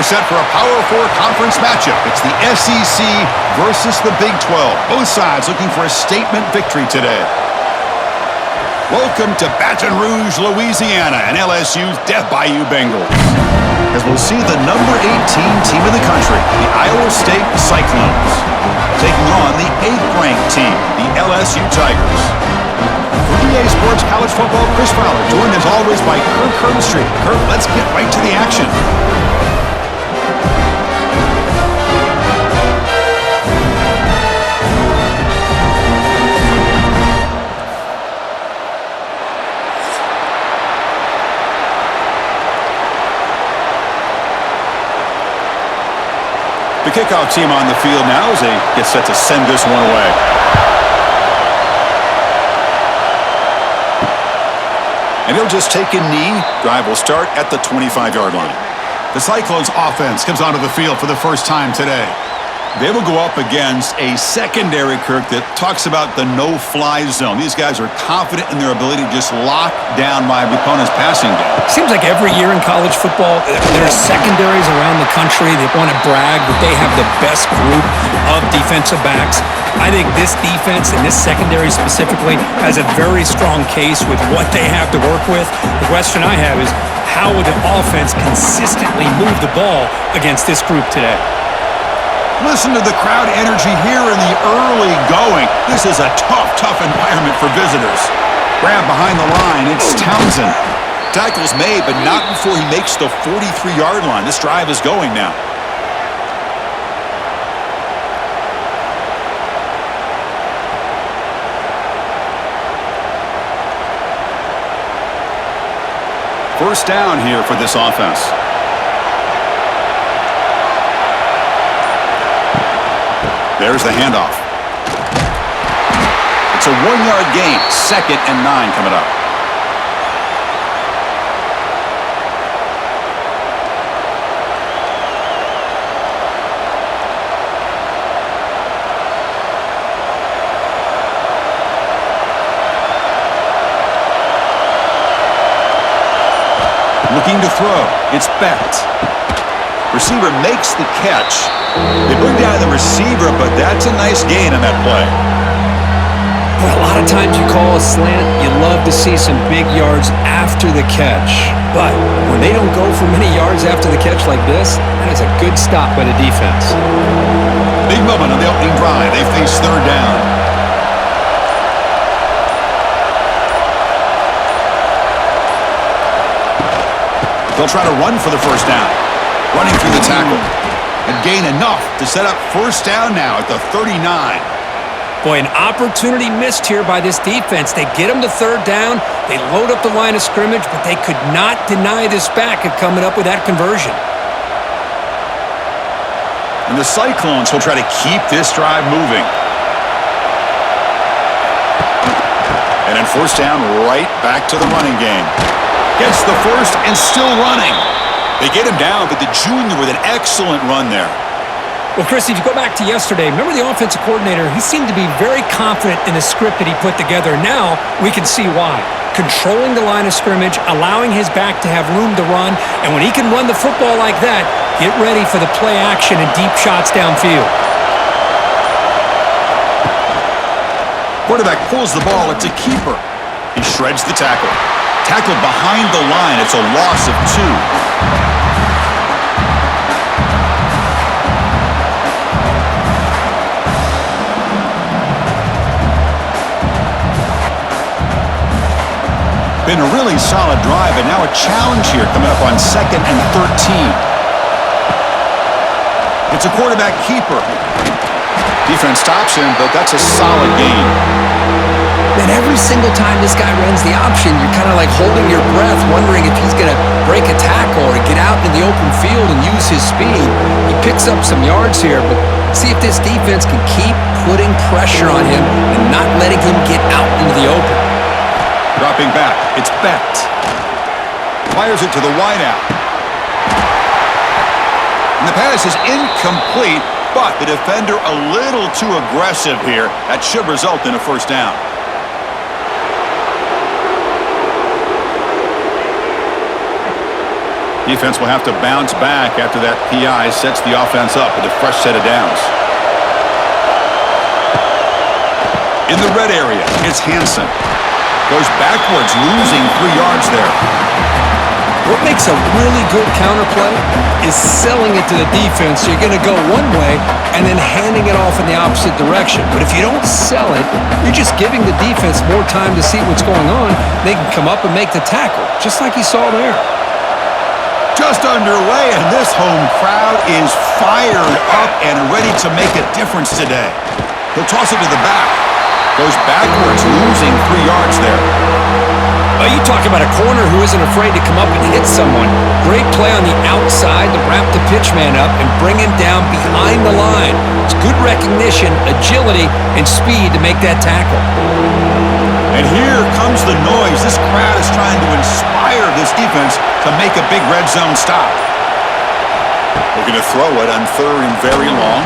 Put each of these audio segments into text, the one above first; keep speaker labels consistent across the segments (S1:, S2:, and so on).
S1: set for a Power 4 conference matchup. It's the SEC versus the Big 12. Both sides looking for a statement victory today. Welcome to Baton Rouge, Louisiana, and LSU's Death Bayou Bengals. As we'll see the number 18 team in the country, the Iowa State Cyclones, taking on the 8th-ranked team, the LSU Tigers. For EA Sports College Football, Chris Fowler, joined as always by Kirk Herbstreit. Kirk, let's get right to the action. The kickoff team on the field now as they get set to send this one away. And he'll just take a knee. Drive will start at the 25-yard line. The Cyclones offense comes onto the field for the first time today. They will go up against a secondary, Kirk, that talks about the no-fly zone. These guys are confident in their ability to just lock down my opponent's passing game.
S2: Seems like every year in college football, there's secondaries around the country that want to brag that they have the best group of defensive backs. I think this defense and this secondary specifically has a very strong case with what they have to work with. The question I have is, how would the offense consistently move the ball against this group today?
S1: Listen to the crowd energy here in the early going. This is a tough environment for visitors. Grab behind the line, it's Townsend. Tackle's made, but not before he makes the 43-yard line. This drive is going now. First down here for this offense. There's the handoff. It's a 1-yard gain. 2nd and 9 coming up. Looking to throw. It's Becht. Receiver makes the catch. They bring down the receiver, but that's a nice gain on that play.
S2: Well, a lot of times you call a slant, you love to see some big yards after the catch. But when they don't go for many yards after the catch like this, that is a good stop by the defense.
S1: Big moment on the opening drive. They face 3rd down. They'll try to run for the first down. Running through the tackle. And gain enough to set up 1st down now at the 39.
S2: Boy, an opportunity missed here by this defense. They get them to 3rd down. They load up the line of scrimmage, but they could not deny this back of coming up with that conversion.
S1: And the Cyclones will try to keep this drive moving. And then 1st down, right back to the running game. Gets the first and still running. They get him down, but the junior with an excellent run there.
S2: Well, Chris, if you go back to yesterday, remember the offensive coordinator, he seemed to be very confident in the script that he put together. Now we can see why. Controlling the line of scrimmage, allowing his back to have room to run, and when he can run the football like that, get ready for the play action and deep shots downfield.
S1: Quarterback pulls the ball. It's a keeper. He shreds the tackle. Tackled behind the line. It's a loss of 2. Been a really solid drive, and now a challenge here coming up on 2nd and 13. It's a quarterback keeper. Defense stops him, but that's a solid gain.
S2: And every single time this guy runs the option, you're kind of like holding your breath, wondering if he's going to break a tackle or get out in the open field and use his speed. He picks up some yards here, but see if this defense can keep putting pressure on him and not letting him get out into the open.
S1: Dropping back, it's Becht. Fires it to the wideout. And the pass is incomplete, but the defender a little too aggressive here. That should result in a 1st down. Defense will have to bounce back after that PI sets the offense up with a fresh set of downs. In the red area, it's Hansen. Goes backwards, losing 3 yards there.
S2: What makes a really good counterplay is selling it to the defense. So you're going to go one way and then handing it off in the opposite direction. But if you don't sell it, you're just giving the defense more time to see what's going on. They can come up and make the tackle, just like you saw there.
S1: Just underway, and this home crowd is fired up and ready to make a difference today. He'll toss it to the back. Goes backwards, losing 3 yards there.
S2: Oh, you talk about a corner who isn't afraid to come up and hit someone. Great play on the outside to wrap the pitch man up and bring him down behind the line. It's good recognition, agility, and speed to make that tackle.
S1: And here comes the noise. This crowd is trying to inspire this defense to make a big red zone stop. Looking to throw it on 3rd and very long.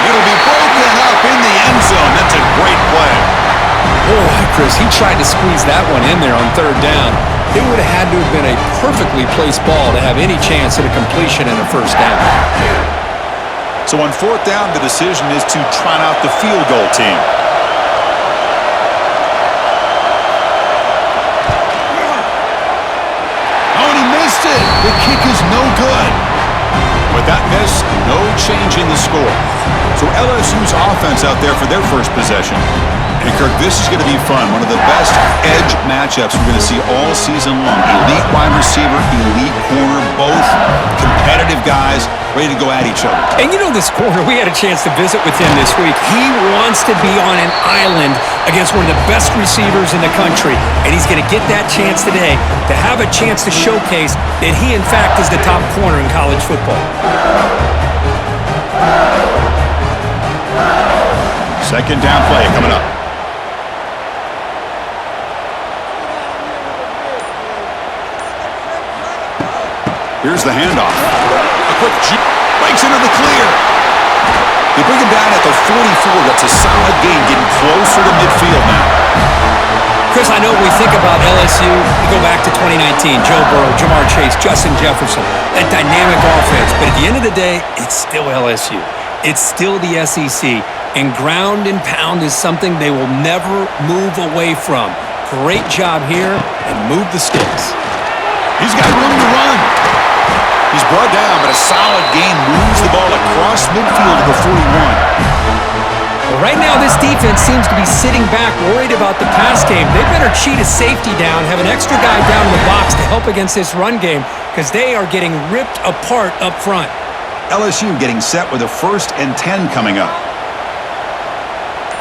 S1: It'll be broken up in the end zone. That's a great play.
S2: Boy, Chris, he tried to squeeze that one in there on 3rd down. It would have had to have been a perfectly placed ball to have any chance at a completion and a 1st down.
S1: So on 4th down, the decision is to trot out the field goal team. Oh, and he missed it. The kick is no good. With that miss, no change in the score. So LSU's offense out there for their first possession. And Kirk, this is going to be fun. One of the best edge matchups we're going to see all season long. Elite wide receiver, elite corner, both competitive guys ready to go at each other.
S2: And you know this corner, we had a chance to visit with him this week. He wants to be on an island against one of the best receivers in the country. And he's going to get that chance today to have a chance to showcase that he, in fact, is the top corner in college football.
S1: 2nd down play coming up. Here's the handoff. A quick juke. Breaks into the clear. They bring him down at the 44. That's a solid gain, getting closer to midfield now.
S2: Chris, I know we think about LSU, we go back to 2019, Joe Burrow, Jamar Chase, Justin Jefferson, that dynamic offense. But at the end of the day, it's still LSU. It's still the SEC. And ground and pound is something they will never move away from. Great job here, and move the sticks.
S1: He's got room to run. He's brought down, but a solid gain moves the ball across midfield to the 41.
S2: Well, right now, this defense seems to be sitting back, worried about the pass game. They better cheat a safety down, have an extra guy down in the box to help against this run game, because they are getting ripped apart up front.
S1: LSU getting set with a 1st and 10 coming up.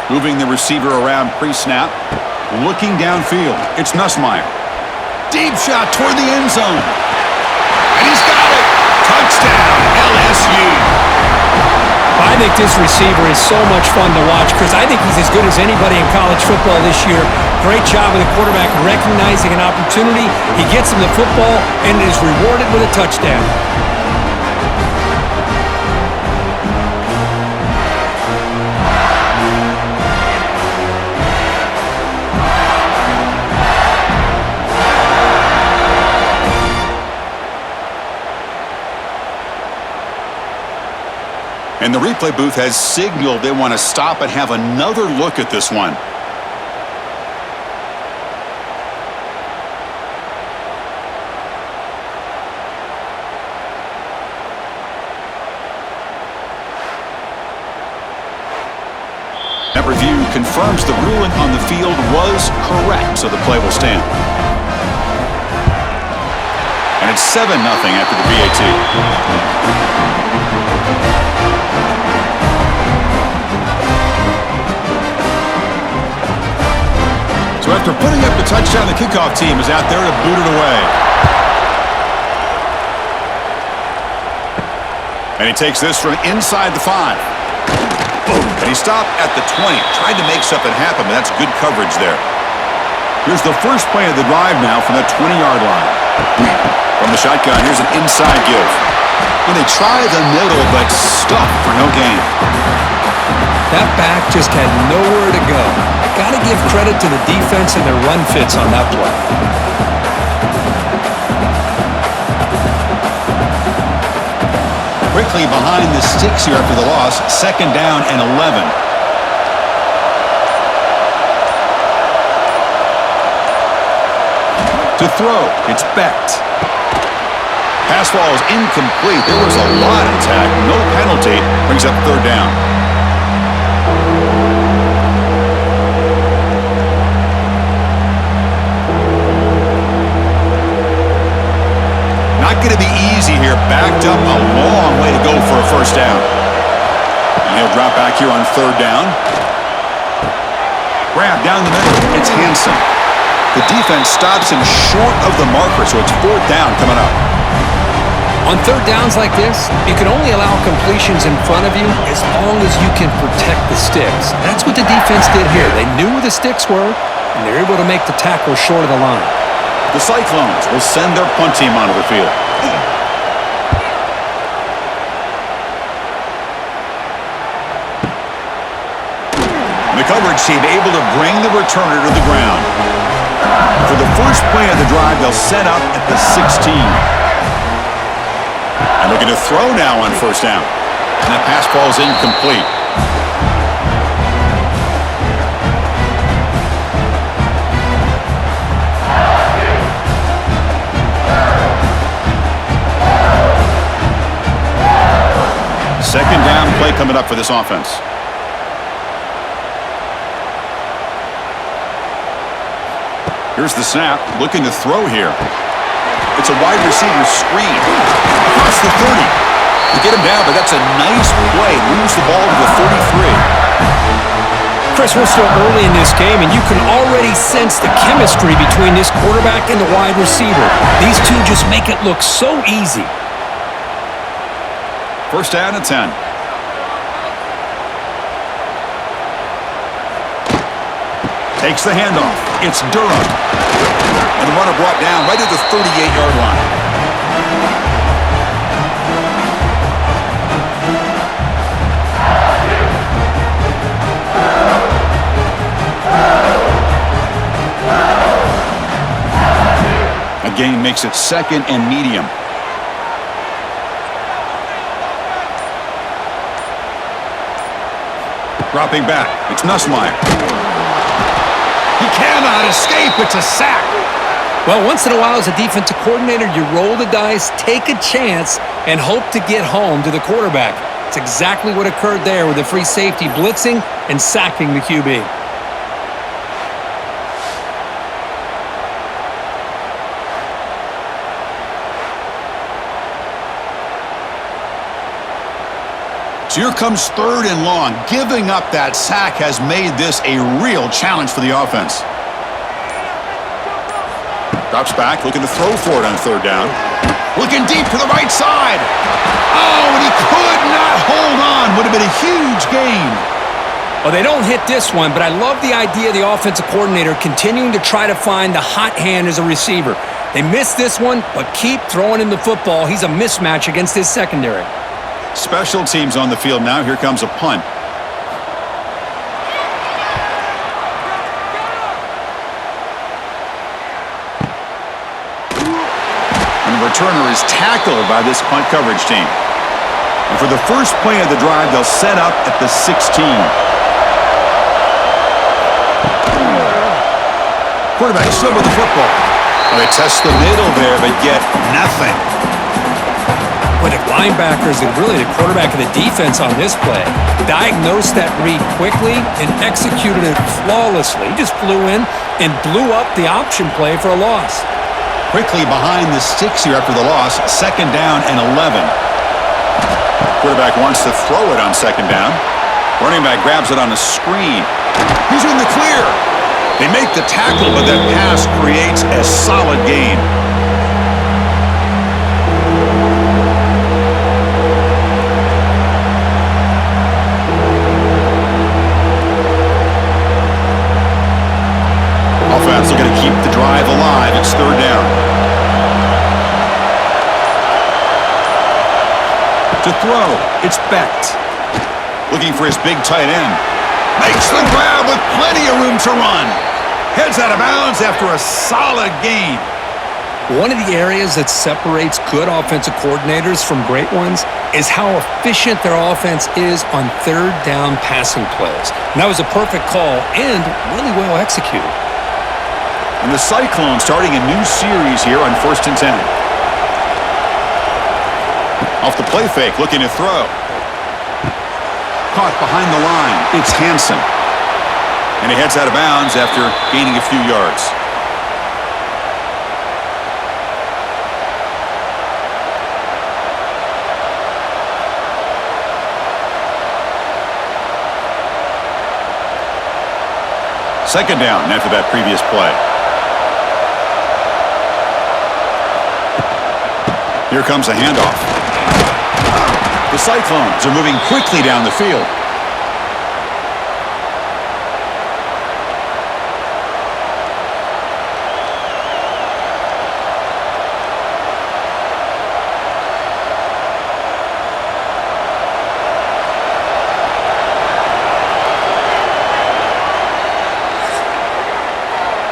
S1: Moving the receiver around pre-snap. Looking downfield. It's Nussmeier. Deep shot toward the end zone. And he's got it. Touchdown, LSU.
S2: I think this receiver is so much fun to watch, Chris. I think he's as good as anybody in college football this year. Great job with the quarterback recognizing an opportunity. He gets him the football and is rewarded with a touchdown.
S1: And the replay booth has signaled they want to stop and have another look at this one. That review confirms the ruling on the field was correct, so the play will stand. And it's 7-0 after the PAT. So after putting up the touchdown, the kickoff team is out there to boot it away. And he takes this from inside the 5. And he stopped at the 20. Tried to make something happen, but that's good coverage there. Here's the first play of the drive now from the 20-yard line. From the shotgun, here's an inside give. When they try the middle, but stuck for no gain.
S2: That back just had nowhere to go. Got to give credit to the defense and their run fits on that play.
S1: Quickly behind the sticks here after the loss. 2nd down and 11. To throw, it's Becht. Pass ball is incomplete. There was a lot of tag. No penalty. Brings up 3rd down. Not going to be easy here. Backed up a long way to go for a 1st down. And he'll drop back here on 3rd down. Grab down the middle. It's Hansen. The defense stops him short of the marker, so it's 4th down coming up.
S2: On 3rd downs like this, you can only allow completions in front of you as long as you can protect the sticks. That's what the defense did here. They knew where the sticks were, and they're able to make the tackle short of the line.
S1: The Cyclones will send their punt team onto the field. The coverage team able to bring the returner to the ground. For the first play of the drive, they'll set up at the 16. And looking to throw now on 1st down. And that pass ball is incomplete. Second down play coming up for this offense. Here's the snap, looking to throw here. It's a wide receiver screen. Across the 30. They get him down, but that's a nice play. Moves the ball to the 33.
S2: Chris, we're still early in this game, and you can already sense the chemistry between this quarterback and the wide receiver. These two just make it look so easy.
S1: 1st down and 10. Takes the handoff. It's Durham. And the runner brought down right at the 38-yard line. A gain makes it 2nd and medium. Dropping back. It's Nussmeier. He cannot escape. It's a sack.
S2: Well, once in a while as a defensive coordinator, you roll the dice, take a chance, and hope to get home to the quarterback. It's exactly what occurred there with the free safety blitzing and sacking the QB.
S1: So here comes 3rd and long. Giving up that sack has made this a real challenge for the offense. Drops back, looking to throw for it on 3rd down. Looking deep to the right side. Oh, and he could not hold on. Would have been a huge gain.
S2: Well, they don't hit this one, but I love the idea of the offensive coordinator continuing to try to find the hot hand as a receiver. They missed this one, but keep throwing him the football. He's a mismatch against his secondary.
S1: Special teams on the field now. Here comes a punt. And the returner is tackled by this punt coverage team. And for the first play of the drive, they'll set up at the 16. Quarterback still with the football. Well, they test the middle there, but get nothing.
S2: But the linebackers and really the quarterback of the defense on this play diagnosed that read quickly and executed it flawlessly. He just flew in and blew up the option play for a loss.
S1: Quickly behind the sticks here after the loss. 2nd down and 11. Quarterback wants to throw it on 2nd down. Running back grabs it on a screen. He's in the clear. They make the tackle, but that pass creates a solid gain. Offense looking to keep the drive alive. It's 3rd down. To throw, it's Becht. Looking for his big tight end. Makes the grab with plenty of room to run. Heads out of bounds after a solid gain.
S2: One of the areas that separates good offensive coordinators from great ones is how efficient their offense is on third down passing plays. And that was a perfect call and really well executed.
S1: And the Cyclones starting a new series here on 1st and 10. Off the play fake, looking to throw. Caught behind the line. It's Hansen. And he heads out of bounds after gaining a few yards. Second down after that previous play. Here comes a handoff. The Cyclones are moving quickly down the field.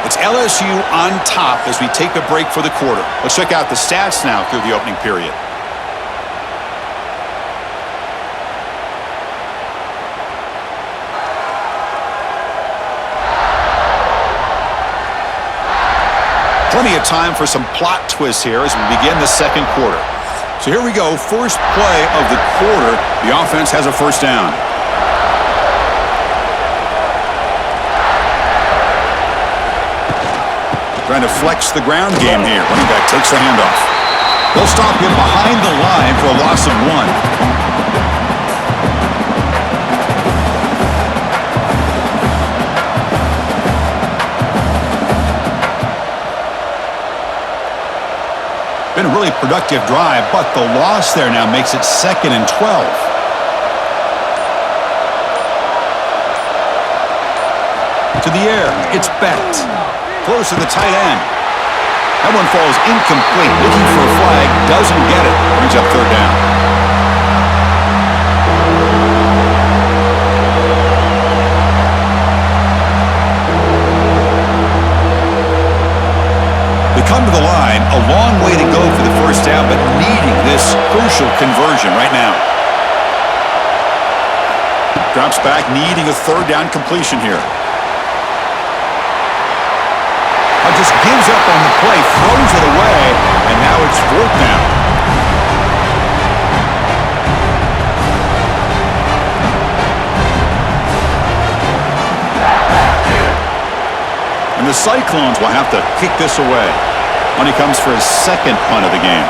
S1: It's LSU on top as we take a break for the quarter. Let's check out the stats now through the opening period. Plenty of time for some plot twists here as we begin the second quarter. So here we go, first play of the quarter. The offense has a first down. Trying to flex the ground game here. Running back takes the handoff. They'll stop him behind the line for a loss of 1. Been a really productive drive, but the loss there now makes it 2nd and 12. To the air, it's Becht. Close to the tight end. That one falls incomplete. Looking for a flag, doesn't get it. Brings up third down. They come to the line, a long way to go for the first down, but needing this crucial conversion right now. Drops back, needing a third down completion here. Just gives up on the play, throws it away, and now it's 4th down. And the Cyclones will have to kick this away when he comes for his second punt of the game.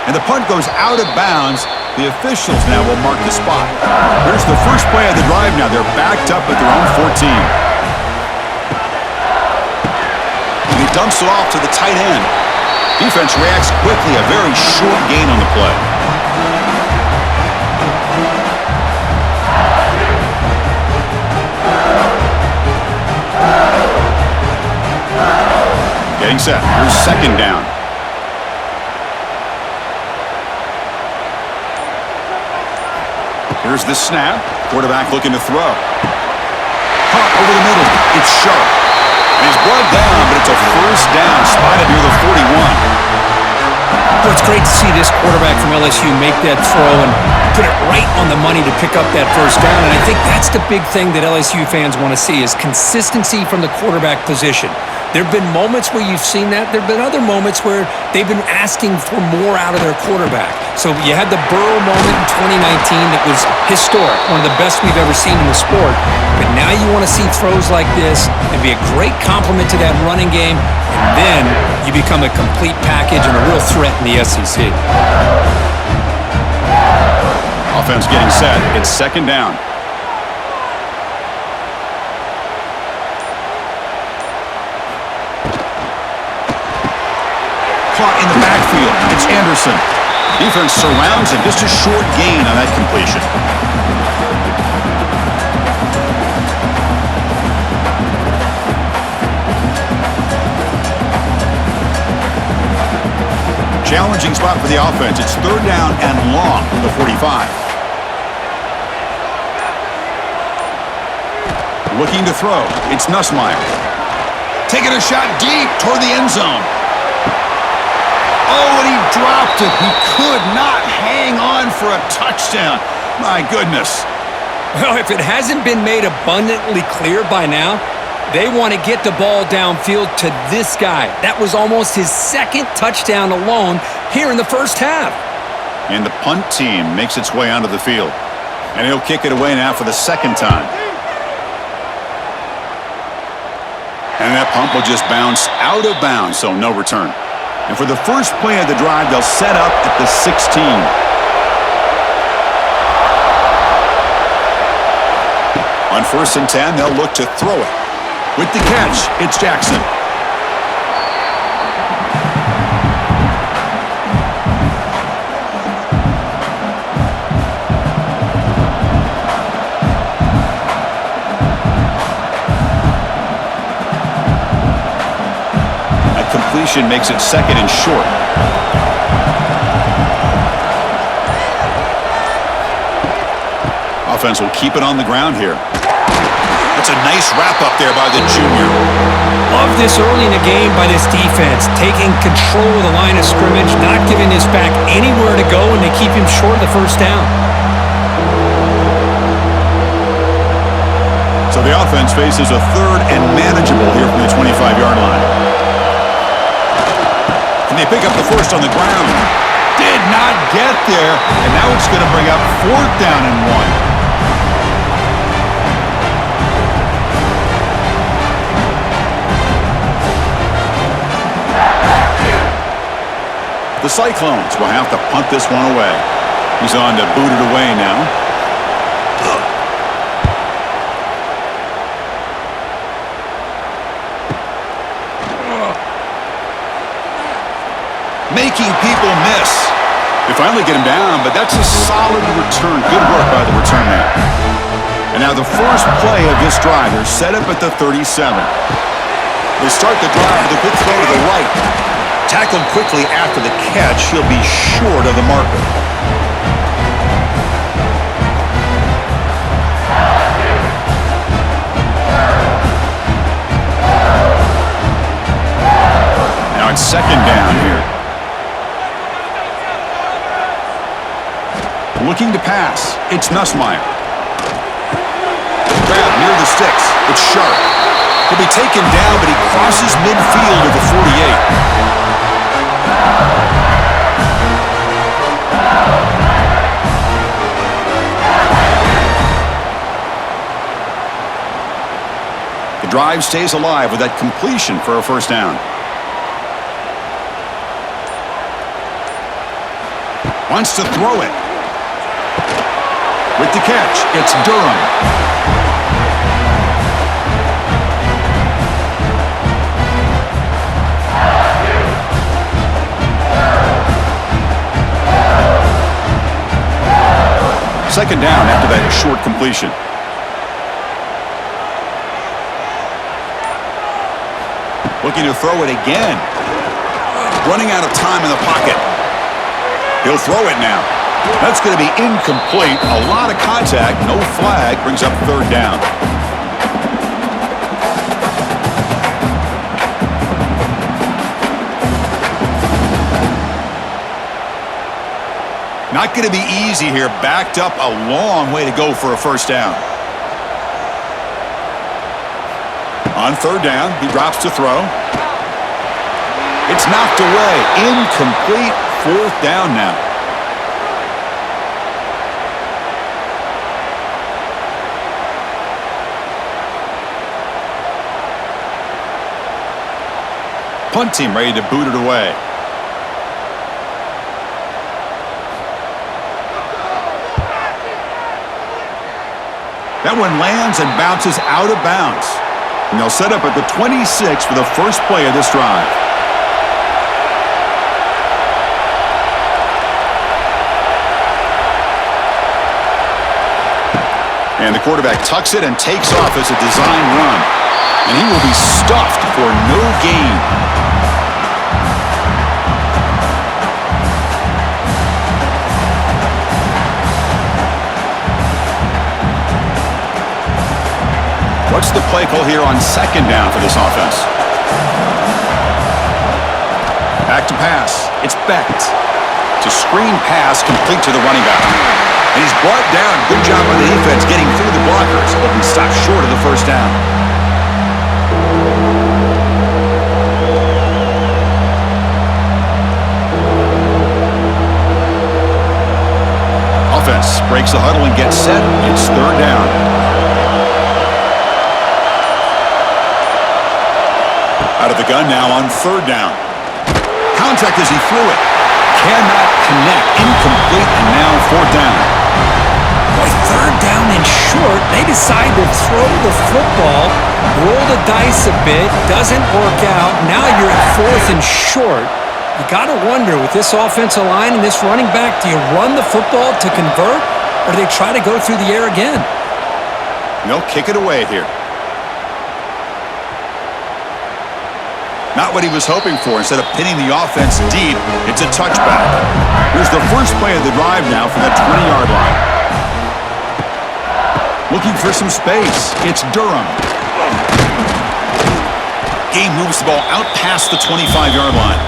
S1: And the punt goes out of bounds. The officials now will mark the spot. Here's the first play of the drive now. They're backed up at their own 14. And he dumps it off to the tight end. Defense reacts quickly. A very short gain on the play. Getting set. Here's second down. Here's the snap. Quarterback looking to throw. Caught over the middle. It's sharp. And he's brought down, but it's a first down. Spotted near the 41.
S2: Well, it's great to see this quarterback from LSU make that throw and put it right on the money to pick up that first down. And I think that's the big thing that LSU fans want to see is consistency from the quarterback position. There have been moments where you've seen that. There have been other moments where they've been asking for more out of their quarterback. So you had the Burrow moment in 2019 that was historic, one of the best we've ever seen in the sport. But now you want to see throws like this and be a great complement to that running game, and then you become a complete package and a real threat in the SEC.
S1: Offense getting set. It's second down. Caught in the backfield. It's Anderson. Defense surrounds him. Just a short gain on that completion. Challenging spot for the offense. It's third down and long from the 45. Looking to throw. It's Nussmeier. Taking a shot deep toward the end zone. Oh, and he dropped it. He could not hang on for a touchdown. My goodness.
S2: Well, if it hasn't been made abundantly clear by now, they want to get the ball downfield to this guy. That was almost his second touchdown alone here in the first half.
S1: And the punt team makes its way onto the field. And he'll kick it away now for the second time. And that punt will just bounce out of bounds, so no return. And for the first play of the drive, they'll set up at the 16. On 1st and 10, they'll look to throw it. With the catch, it's Jackson. That completion makes it 2nd and short. Offense will keep it on the ground here. That's a nice wrap-up there by the junior.
S2: Love this early in the game by this defense, taking control of the line of scrimmage, not giving this back anywhere to go, and they keep him short of the first down.
S1: So the offense faces a 3rd and manageable here from the 25-yard line. Can they pick up the first on the ground? Did not get there, and now it's going to bring up 4th down and 1. The Cyclones will have to punt this one away. He's on to boot it away now. Making people miss. They finally get him down, but that's a solid return. Good work by the return man. And now the first play of this drive, they're set up at the 37. They start the drive with a quick throw to the right. Tackled quickly after the catch, he'll be short of the marker. Now it's 2nd down here. Looking to pass. It's Nussmeier. Grab near the sticks. It's Sharp. He'll be taken down, but he crosses midfield at the 48. The drive stays alive with that completion for a first down. Wants to throw it. With the catch, it's Durham. Second down after that short completion. Looking to throw it again. Running out of time in the pocket. He'll throw it now. That's going to be incomplete. A lot of contact. No flag. Brings up 3rd down. Not going to be easy here. Backed up a long way to go for a first down. On 3rd down, he drops to throw. It's knocked away. Incomplete. 4th down now. Punt team ready to boot it away. That one lands and bounces out of bounds. And they'll set up at the 26 for the first play of this drive. And the quarterback tucks it and takes off as a design run. And he will be stuffed for no gain. What's the play call here on second down for this offense? Back to pass. It's Becht. It's a screen pass complete to the running back. And he's brought down. Good job by the defense getting through the blockers, but he stopped short of the first down. Offense breaks the huddle and gets set. It's third down. Out of the gun now on third down. Contact as he threw it. Cannot connect. Incomplete, and now fourth down.
S2: Boy, third down and short. They decide to throw the football, roll the dice a bit, doesn't work out. Now you're at fourth and short. You got to wonder, with this offensive line and this running back, do you run the football to convert, or do they try to go through the air again?
S1: They'll kick it away here. Not what he was hoping for. Instead of pinning the offense deep, it's a touchback. Here's the first play of the drive now from the 20-yard line. Looking for some space. It's Durham. Game moves the ball out past the 25-yard line.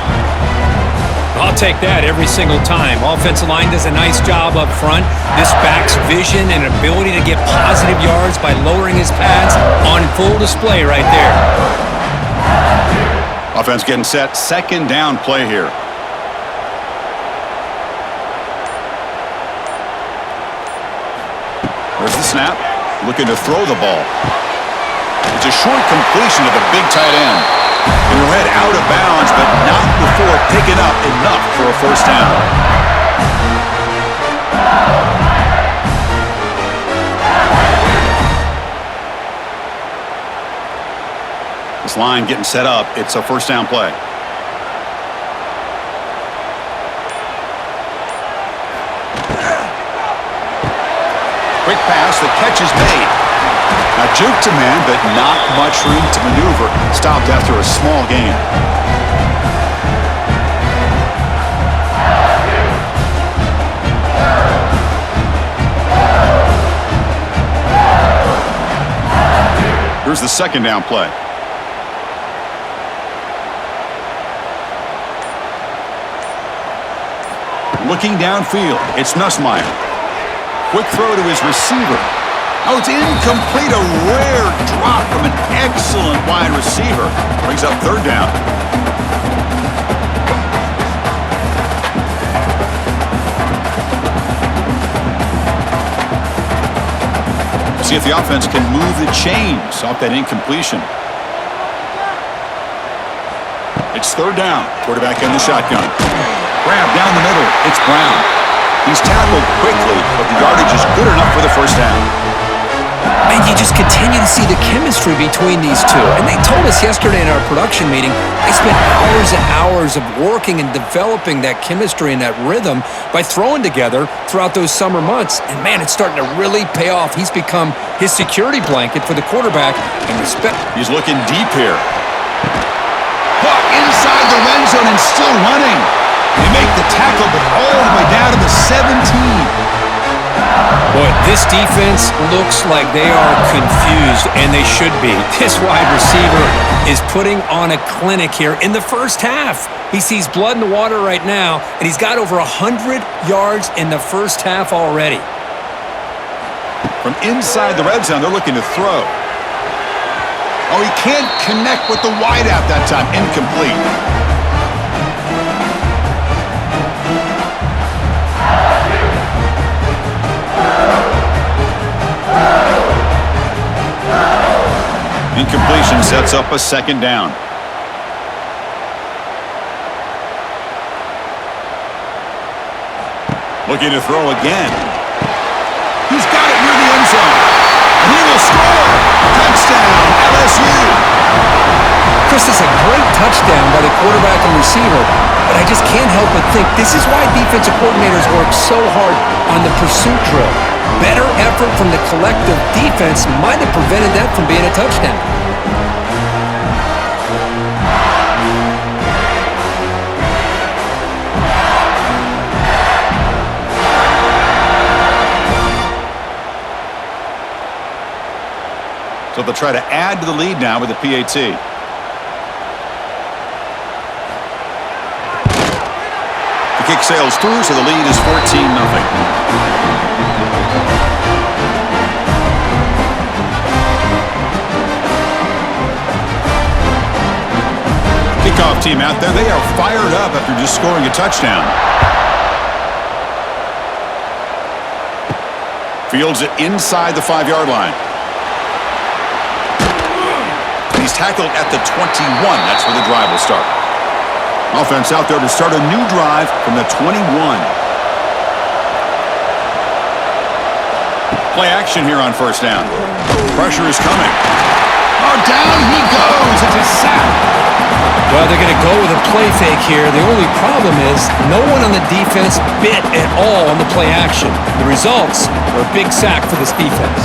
S2: I'll take that every single time. Offensive line does a nice job up front. This back's vision and ability to get positive yards by lowering his pads on full display right there.
S1: Offense getting set. Second down play here. There's the snap. Looking to throw the ball. It's a short completion to the big tight end. And he'll head out of bounds, but not before picking up enough for a first down. This line getting set up. It's a first down play. Quick pass. The catch is made. Now juke to man, but not much room to maneuver. Stopped after a small gain. Here's the second down play. Looking downfield, it's Nussmeier. Quick throw to his receiver. Oh, it's incomplete. A rare drop from an excellent wide receiver. Brings up third down. See if the offense can move the chains off that incompletion. It's third down. Quarterback in the shotgun. Grab down the middle. It's Brown. He's tackled quickly, but the yardage is good enough for the first down.
S2: And you just continue to see the chemistry between these two. And they told us yesterday in our production meeting, they spent hours and hours of working and developing that chemistry and that rhythm by throwing together throughout those summer months. And man, it's starting to really pay off. He's become his security blanket for the quarterback. And respect.
S1: He's looking deep here. Puck inside the red zone and still running. They make the tackle, but all the way down to the 17.
S2: Boy, this defense looks like they are confused, and they should be. This wide receiver is putting on a clinic here in the first half. He sees blood in the water right now, and he's got over 100 yards in the first half already.
S1: From inside the red zone, they're looking to throw. Oh, he can't connect with the wideout that time. Incomplete. Incompletion sets up a second down. Looking to throw again. He's got it near the end zone. And he will score. Touchdown, LSU.
S2: Chris, is a great touchdown by the quarterback and receiver, but I just can't help but think this is why defensive coordinators work so hard on the pursuit drill. Better effort from the collective defense might have prevented that from being a touchdown. So
S1: they'll try to add to the lead now with the PAT. The kick sails through, so the lead is 14-0. Kickoff team out there, they are fired up after just scoring a touchdown. Fields it inside the 5-yard line. He's tackled at the 21. That's where the drive will start. Offense out there to start a new drive from the 21. Play action here on first down. Pressure is coming. Oh, down he goes. It's a sack.
S2: Well, they're going to go with a play fake here. The only problem is no one on the defense bit at all on the play action. The results are a big sack for this defense.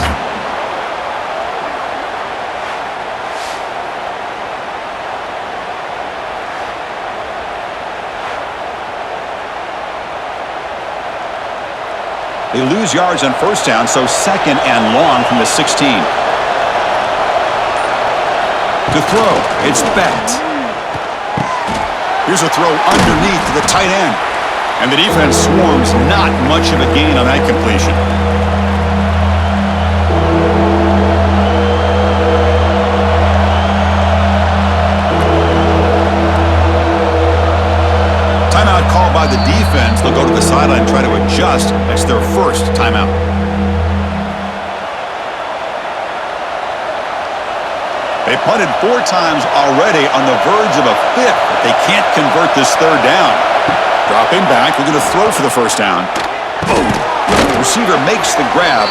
S1: They lose yards on first down, so second and long from the 16. To throw, it's Beck. Here's a throw underneath to the tight end. And the defense swarms, not much of a gain on that completion. Timeout called by the defense. They'll go to the sideline and try to adjust. That's their first timeout. They punted 4 times already, on the verge of a 5th, but they can't convert this third down. Dropping back, they're going to throw for the first down. Boom. The receiver makes the grab.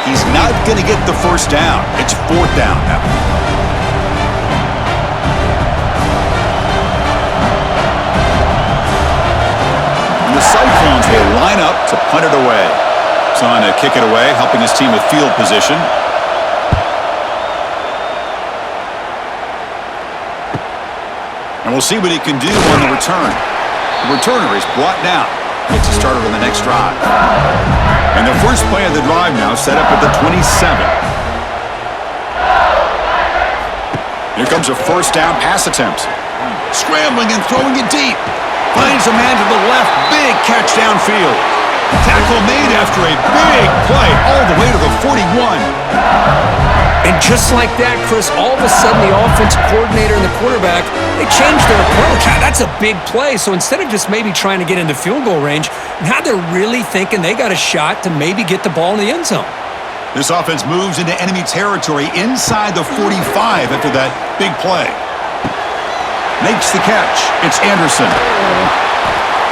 S1: He's not going to get the first down. It's 4th down now. And the Cyclones will line up to punt it away. It's on to kick it away, helping his team with field position. And we'll see what he can do on the return. The returner is brought down. Gets a starter on the next drive. And the first play of the drive now set up at the 27. Here comes a first down pass attempt. Scrambling and throwing it deep. Finds a man to the left. Big catch downfield. Tackle made after a big play all the way to the 41.
S2: And just like that, Chris, all of a sudden the offense coordinator and the quarterback, they changed their approach. That's a big play. So instead of just maybe trying to get into field goal range, now they're really thinking they got a shot to maybe get the ball in the end zone.
S1: This offense moves into enemy territory inside the 45 after that big play. Makes the catch. It's Anderson.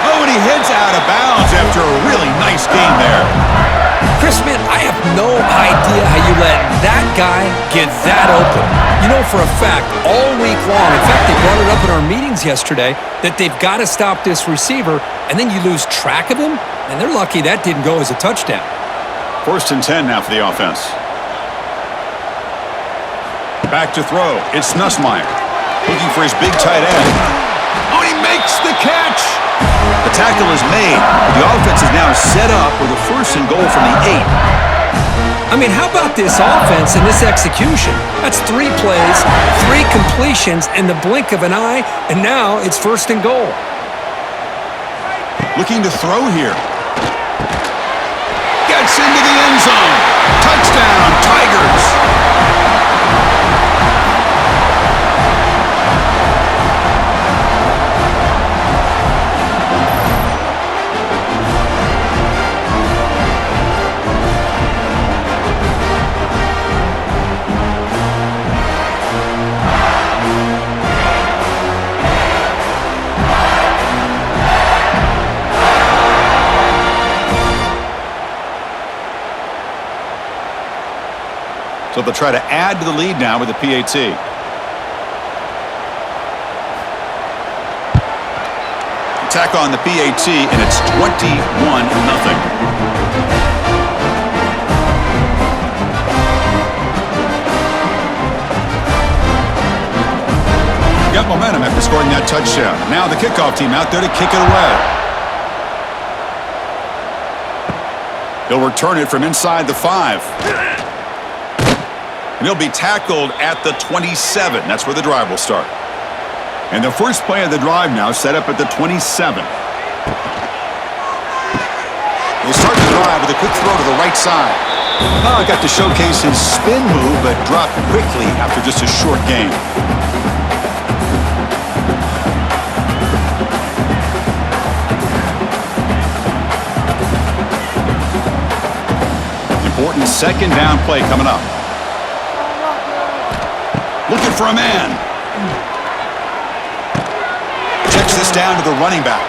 S1: Oh, and he heads out of bounds after a really nice game there.
S2: Chris, man, I have no idea how you let that guy get that open. You know for a fact, all week long, in fact, they brought it up in our meetings yesterday, that they've got to stop this receiver, and then you lose track of him, and they're lucky that didn't go as a touchdown.
S1: 1st and 10 now for the offense. Back to throw. It's Nussmeier. Looking for his big tight end. Oh, he makes the catch! The tackle is made. The offense is now set up with a 1st and goal from the 8.
S2: I mean, how about this offense and this execution? That's 3 plays, 3 completions in the blink of an eye, and now it's 1st and goal.
S1: Looking to throw here. Gets into the end zone. Touchdown, Tigers! So they'll try to add to the lead now with the PAT. Attack on the PAT, and it's 21-0. Got momentum after scoring that touchdown. Now the kickoff team out there to kick it away. He'll return it from inside the 5. And he'll be tackled at the 27. That's where the drive will start. And the first play of the drive now set up at the 27. He'll start the drive with a quick throw to the right side. Oh, got to showcase his spin move, but dropped quickly after just a short gain. Important second down play coming up. Looking for a man. Checks this down to the running back.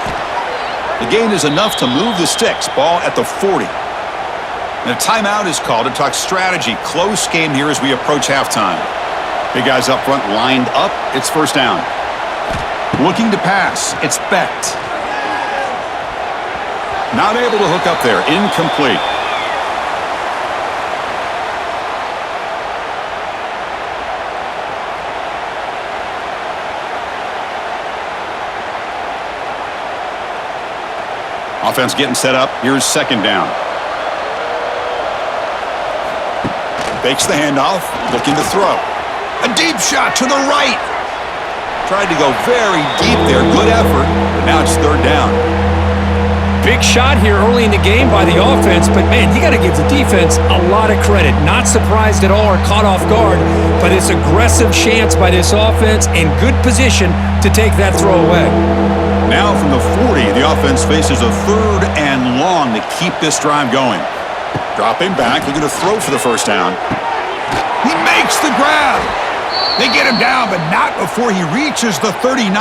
S1: The gain is enough to move the sticks. Ball at the 40. And a timeout is called to talk strategy. Close game here as we approach halftime. Big guys up front lined up. It's first down. Looking to pass. It's Becht. Not able to hook up there. Incomplete. Offense getting set up. Here's second down. Fakes the handoff. Looking to throw. A deep shot to the right. Tried to go very deep there. Good effort. But now it's third down.
S2: Big shot here early in the game by the offense, but man, you got to give the defense a lot of credit. Not surprised at all or caught off guard, but it's aggressive chance by this offense in good position to take that throw away.
S1: Now from the 40, the offense faces a third and long to keep this drive going. Dropping back, looking to throw for the first down. He makes the grab. They get him down, but not before he reaches the 39.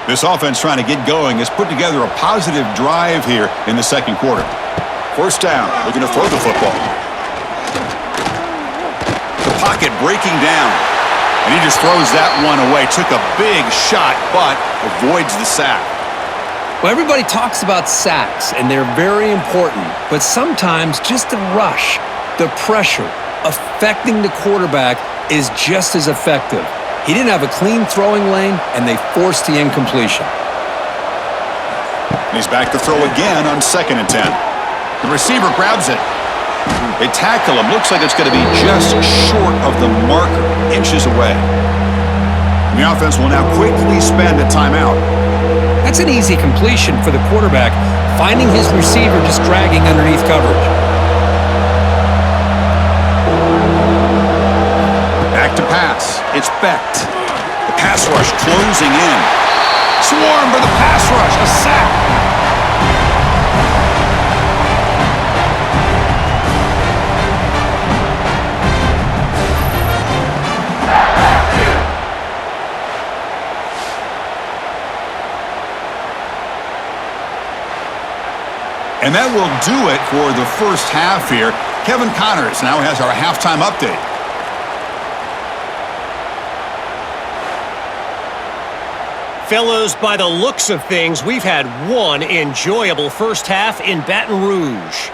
S1: This offense trying to get going has put together a positive drive here in the second quarter. First down, looking to throw the football. The pocket breaking down, and he just throws that one away. Took a big shot, but avoids the sack.
S2: Well, everybody talks about sacks, and they're very important, but sometimes just the rush, the pressure, affecting the quarterback is just as effective. He didn't have a clean throwing lane, and they forced the incompletion.
S1: And he's back to throw again on 2nd and 10. The receiver grabs it. They tackle him. Looks like it's going to be just short of the marker, inches away. And the offense will now quickly spend a timeout.
S2: That's an easy completion for the quarterback, finding his receiver just dragging underneath coverage.
S1: Back to pass. It's Becht. The pass rush closing in. Swarm for the pass rush. A sack. And that will do it for the first half here. Kevin Connors now has our halftime update.
S3: Fellows, by the looks of things, we've had one enjoyable first half in Baton Rouge.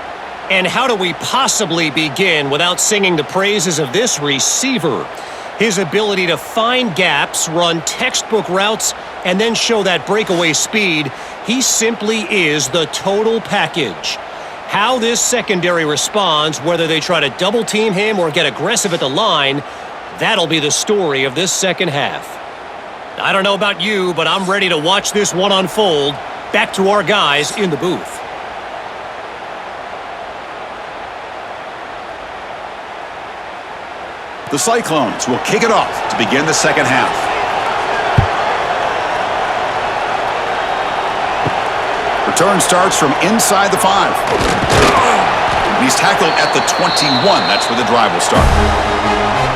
S3: And how do we possibly begin without singing the praises of this receiver? His ability to find gaps, run textbook routes, and then show that breakaway speed. He simply is the total package. How this secondary responds, whether they try to double team him or get aggressive at the line, that'll be the story of this second half. I don't know about you, but I'm ready to watch this one unfold. Back to our guys in the booth.
S1: The Cyclones will kick it off to begin the second half. Return starts from inside the 5. He's tackled at the 21. That's where the drive will start.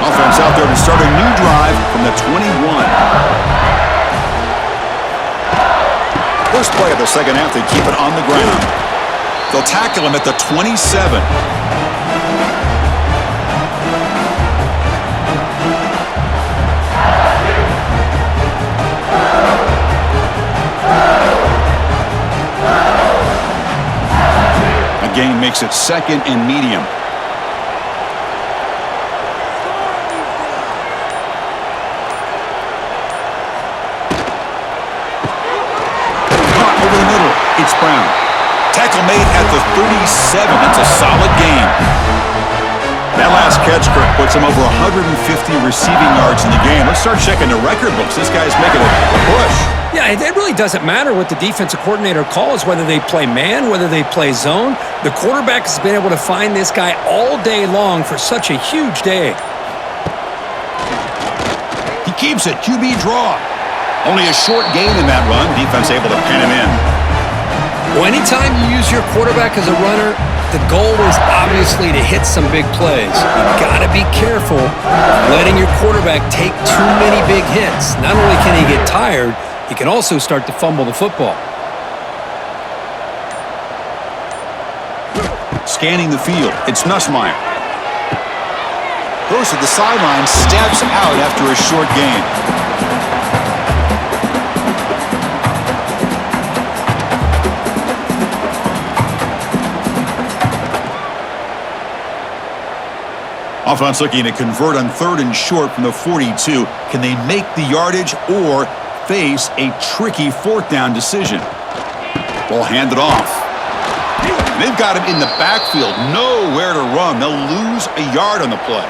S1: Offense out there to start a new drive from the 21. First play of the second half, they keep it on the ground. They'll tackle him at the 27. Gain makes it 2nd and medium. Brown. Tackle made at the 37. That's a solid gain. That last catch, Kirk, puts him over 150 receiving yards in the game. Let's start checking the record books. This guy's making a push.
S2: Yeah, it really doesn't matter what the defensive coordinator calls, whether they play man, whether they play zone. The quarterback has been able to find this guy all day long for such a huge day.
S1: He keeps it. QB draw. Only a short gain in that run. Defense able to pin him in.
S2: Well, anytime you use your quarterback as a runner, the goal is obviously to hit some big plays. You've got to be careful of letting your quarterback take too many big hits. Not only can he get tired, he can also start to fumble the football.
S1: Scanning the field, it's Nussmeier. Goes to the sideline, steps out after a short gain. Offense looking to convert on 3rd and short from the 42. Can they make the yardage or face a tricky 4th down decision? Ball handed off. They've got him in the backfield. Nowhere to run. They'll lose a yard on the play.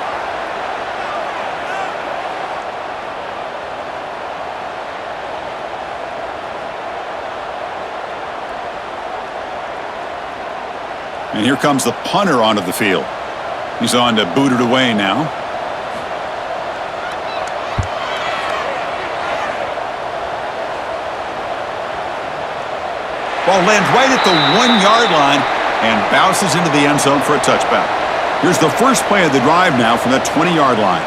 S1: And here comes the punter onto the field. He's on to boot it away now. Ball lands right at the 1-yard line and bounces into the end zone for a touchback. Here's the first play of the drive now from the 20-yard line.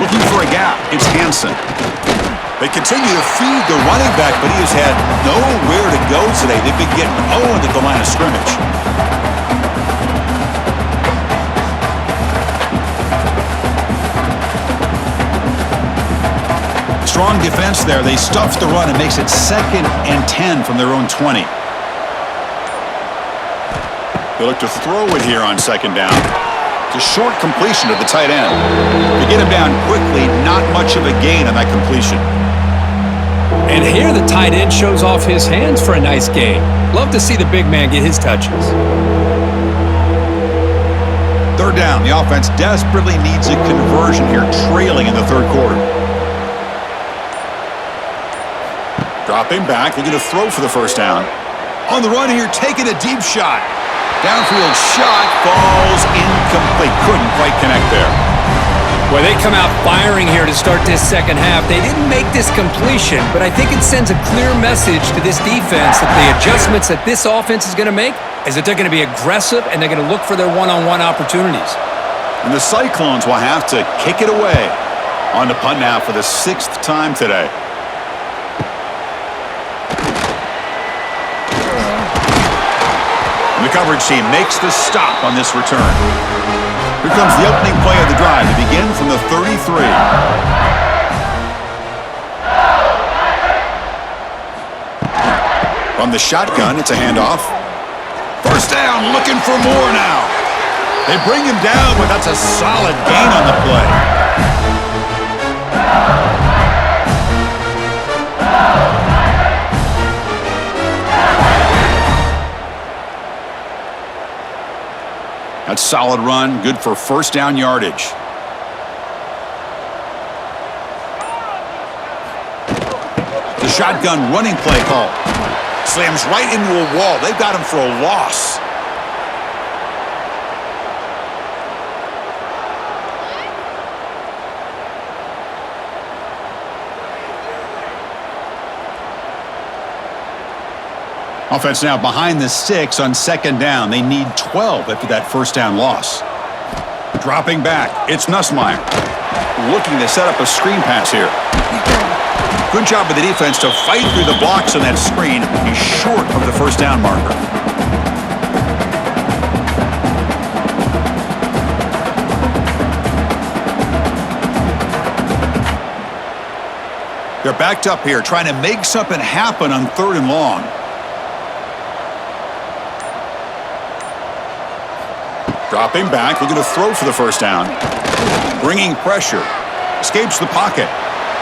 S1: Looking for a gap. It's Hansen. They continue to feed the running back, but he has had nowhere to go today. They've been getting owned at the line of scrimmage. Strong defense there. They stuff the run and makes it 2nd and 10 from their own 20. They look to throw it here on 2nd down. It's a short completion to the tight end. To get him down quickly, not much of a gain on that completion.
S2: And here the tight end shows off his hands for a nice gain. Love to see the big man get his touches.
S1: 3rd down. The offense desperately needs a conversion here, trailing in the 3rd quarter. Dropping back. They're going to throw for the 1st down. On the run here, taking a deep shot. Downfield shot falls incomplete. Couldn't quite connect there.
S2: Well, they come out firing here to start this 2nd half. They didn't make this completion, but I think it sends a clear message to this defense that the adjustments that this offense is going to make is that they're going to be aggressive and they're going to look for their one-on-one opportunities.
S1: And the Cyclones will have to kick it away. On to punt now for the 6th time today. And the coverage team makes the stop on this return. Here comes the opening play of the drive to begin from the 33. From the shotgun, it's a handoff. 1st down, looking for more now. They bring him down, but that's a solid gain on the play. That's solid run, good for 1st down yardage. The shotgun running play call. Slams right into a wall. They've got him for a loss. Offense now behind the 6 on 2nd down. They need 12 after that 1st down loss. Dropping back, it's Nussmeier. Looking to set up a screen pass here. Good job by the defense to fight through the blocks on that screen. He's short of the 1st down marker. They're backed up here, trying to make something happen on 3rd and long. Dropping back, looking to throw for the 1st down. Bringing pressure. Escapes the pocket.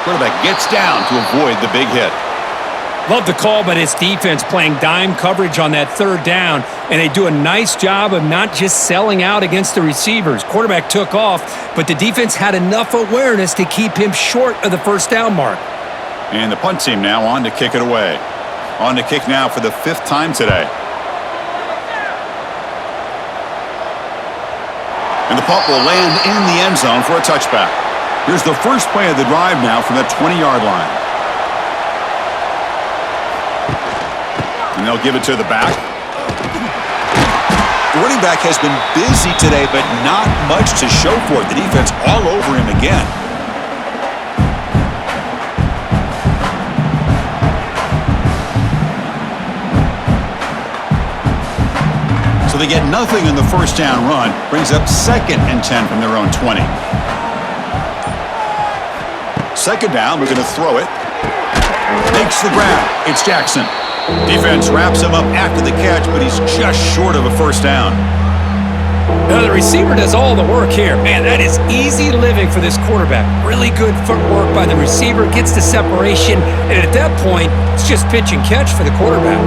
S1: Quarterback gets down to avoid the big hit.
S2: Love the call by this defense playing dime coverage on that third down, and they do a nice job of not just selling out against the receivers. Quarterback took off, but the defense had enough awareness to keep him short of the first down mark.
S1: And the punt team now on to kick it away. On to kick now for the 5th time today. And the punt will land in the end zone for a touchback. Here's the first play of the drive now from the 20-yard line. And they'll give it to the back. The running back has been busy today, but not much to show for it. The defense all over him again. So they get nothing in the first down run. Brings up 2nd and 10 from their own 20. 2nd down, we're going to throw it. Makes the grab. It's Jackson. Defense wraps him up after the catch, but he's just short of a first down.
S2: Now the receiver does all the work here. Man, that is easy living for this quarterback. Really good footwork by the receiver, gets the separation, and at that point, it's just pitch and catch for the quarterback.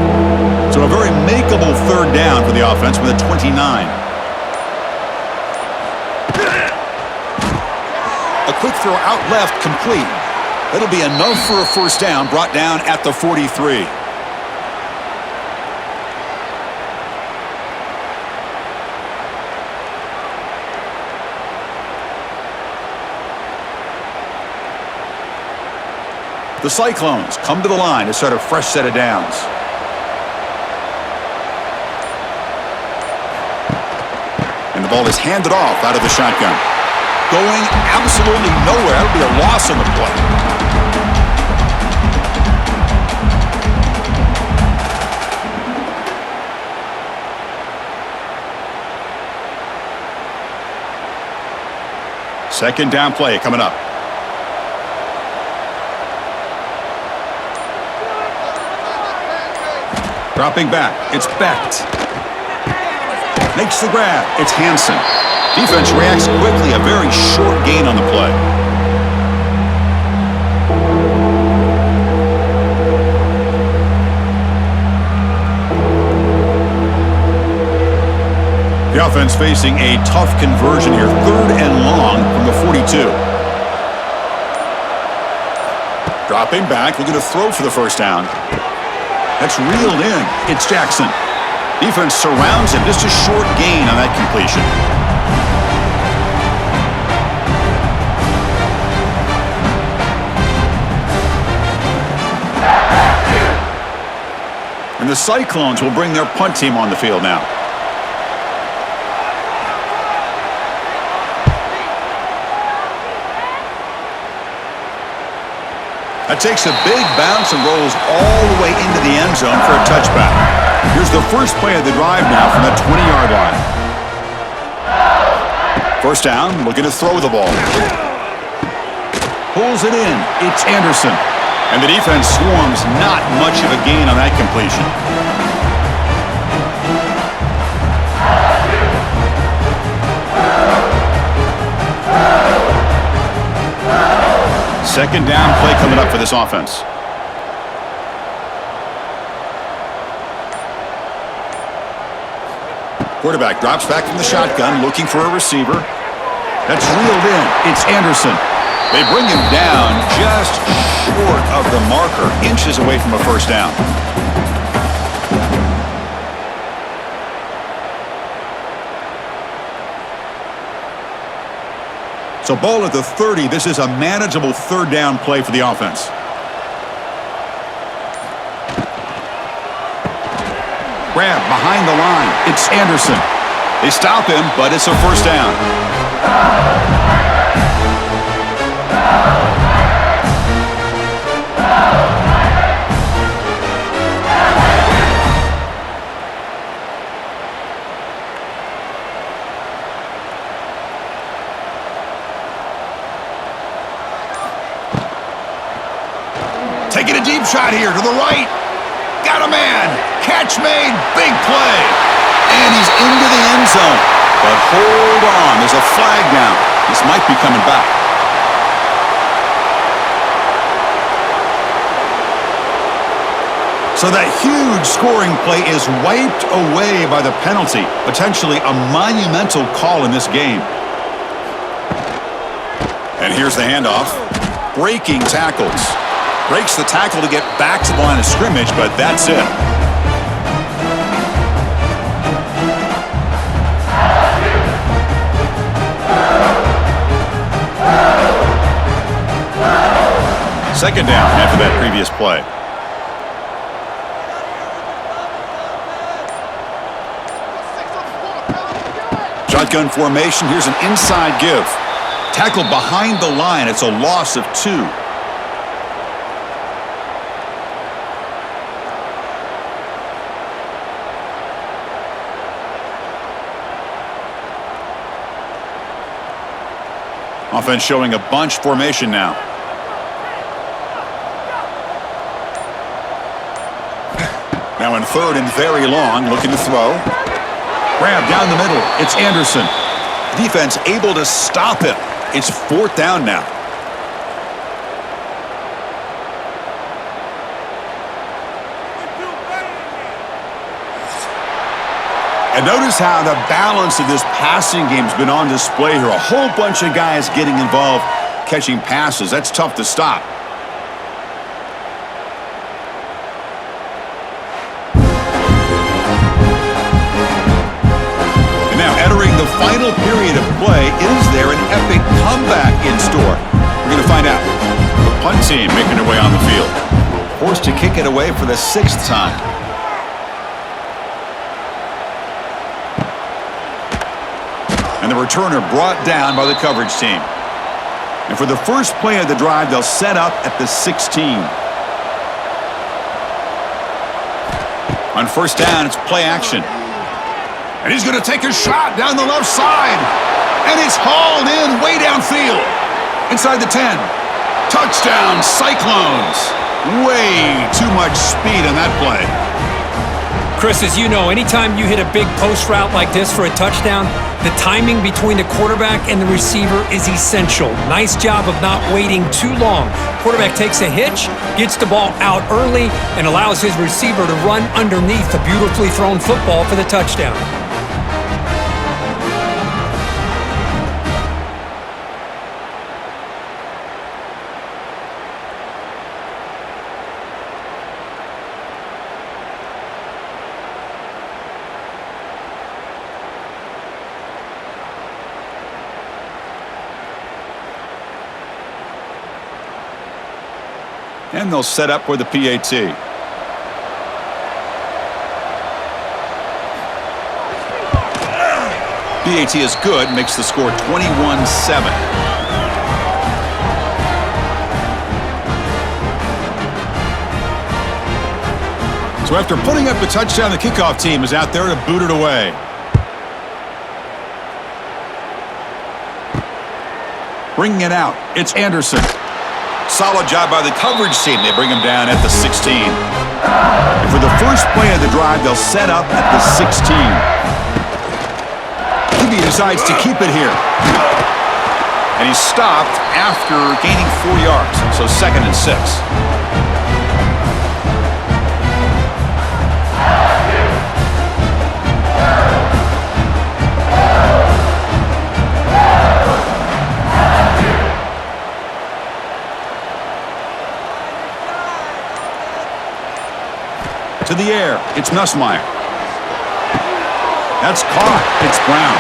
S1: So a very makeable 3rd down for the offense with a 29. A quick throw out left, complete. That'll be enough for a first down, brought down at the 43. The Cyclones come to the line to start a fresh set of downs. And the ball is handed off out of the shotgun. Going absolutely nowhere. That would be a loss on the play. Second down play coming up. Dropping back, it's Becht. Makes the grab, it's Hansen. Defense reacts quickly, a very short gain on the play. The offense facing a tough conversion here, 3rd and long from the 42. Dropping back, looking to throw for the first down. That's reeled in. It's Jackson. Defense surrounds him. Just a short gain on that completion. And the Cyclones will bring their punt team on the field now. That takes a big bounce and rolls all the way into the end zone for a touchback. Here's the first play of the drive now from the 20-yard line. First down, looking to throw the ball. Pulls it in. It's Anderson. And the defense swarms, not much of a gain on that completion. Second down play coming up for this offense. Quarterback drops back from the shotgun, looking for a receiver. That's reeled in. It's Anderson. They bring him down just short of the marker, inches away from a first down. So ball at the 30. This is a manageable 3rd down play for the offense. Grab behind the line. It's Anderson. They stop him, but it's a first down. Taking a deep shot here to the right. Got a man. Catch made. Big play. And he's into the end zone. But hold on. There's a flag down. This might be coming back. So that huge scoring play is wiped away by the penalty. Potentially a monumental call in this game. And here's the handoff. Breaking tackles. Breaks the tackle to get back to the line of scrimmage, but that's it. Second down after that previous play. Shotgun formation. Here's an inside give. Tackled behind the line. It's a loss of 2. Offense showing a bunch formation now. Now in third and very long, looking to throw. Grab down the middle. It's Anderson. Defense able to stop him. It's 4th down now. And notice how the balance of this passing game has been on display here. A whole bunch of guys getting involved, catching passes. That's tough to stop. And now entering the final period of play, is there an epic comeback in store? We're going to find out. The punt team making their way on the field. Forced to kick it away for the 6th time. And the returner brought down by the coverage team. And for the first play of the drive, they'll set up at the 16. On first down, it's play action. And he's going to take a shot down the left side. And it's hauled in way downfield. Inside the 10. Touchdown, Cyclones. Way too much speed on that play.
S2: Chris, as you know, anytime you hit a big post route like this for a touchdown, the timing between the quarterback and the receiver is essential. Nice job of not waiting too long. Quarterback takes a hitch, gets the ball out early, and allows his receiver to run underneath the beautifully thrown football for the touchdown.
S1: And they'll set up with the PAT. PAT is good, makes the score 21-7. So after putting up the touchdown, the kickoff team is out there to boot it away. Bringing it out, it's Anderson. Solid job by the coverage team. They bring him down at the 16. And for the first play of the drive, they'll set up at the 16. He decides to keep it here. And he's stopped after gaining 4 yards. So 2nd and 6. To the air, it's Nussmeier. That's caught. It's Brown.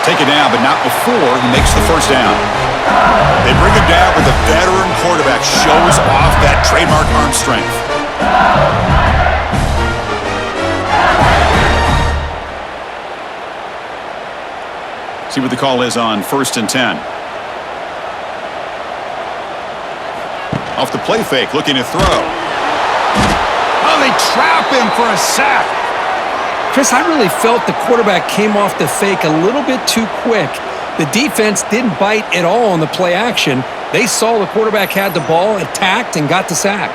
S1: Take it down, but not before he makes the first down. They bring him down with the veteran quarterback. Shows off that trademark arm strength. See what the call is on 1st and 10. Off the play fake, looking to throw. Oh, they trap him for a sack.
S2: Chris, I really felt the quarterback came off the fake a little bit too quick. The defense didn't bite at all on the play action. They saw the quarterback had the ball, attacked, and got the sack.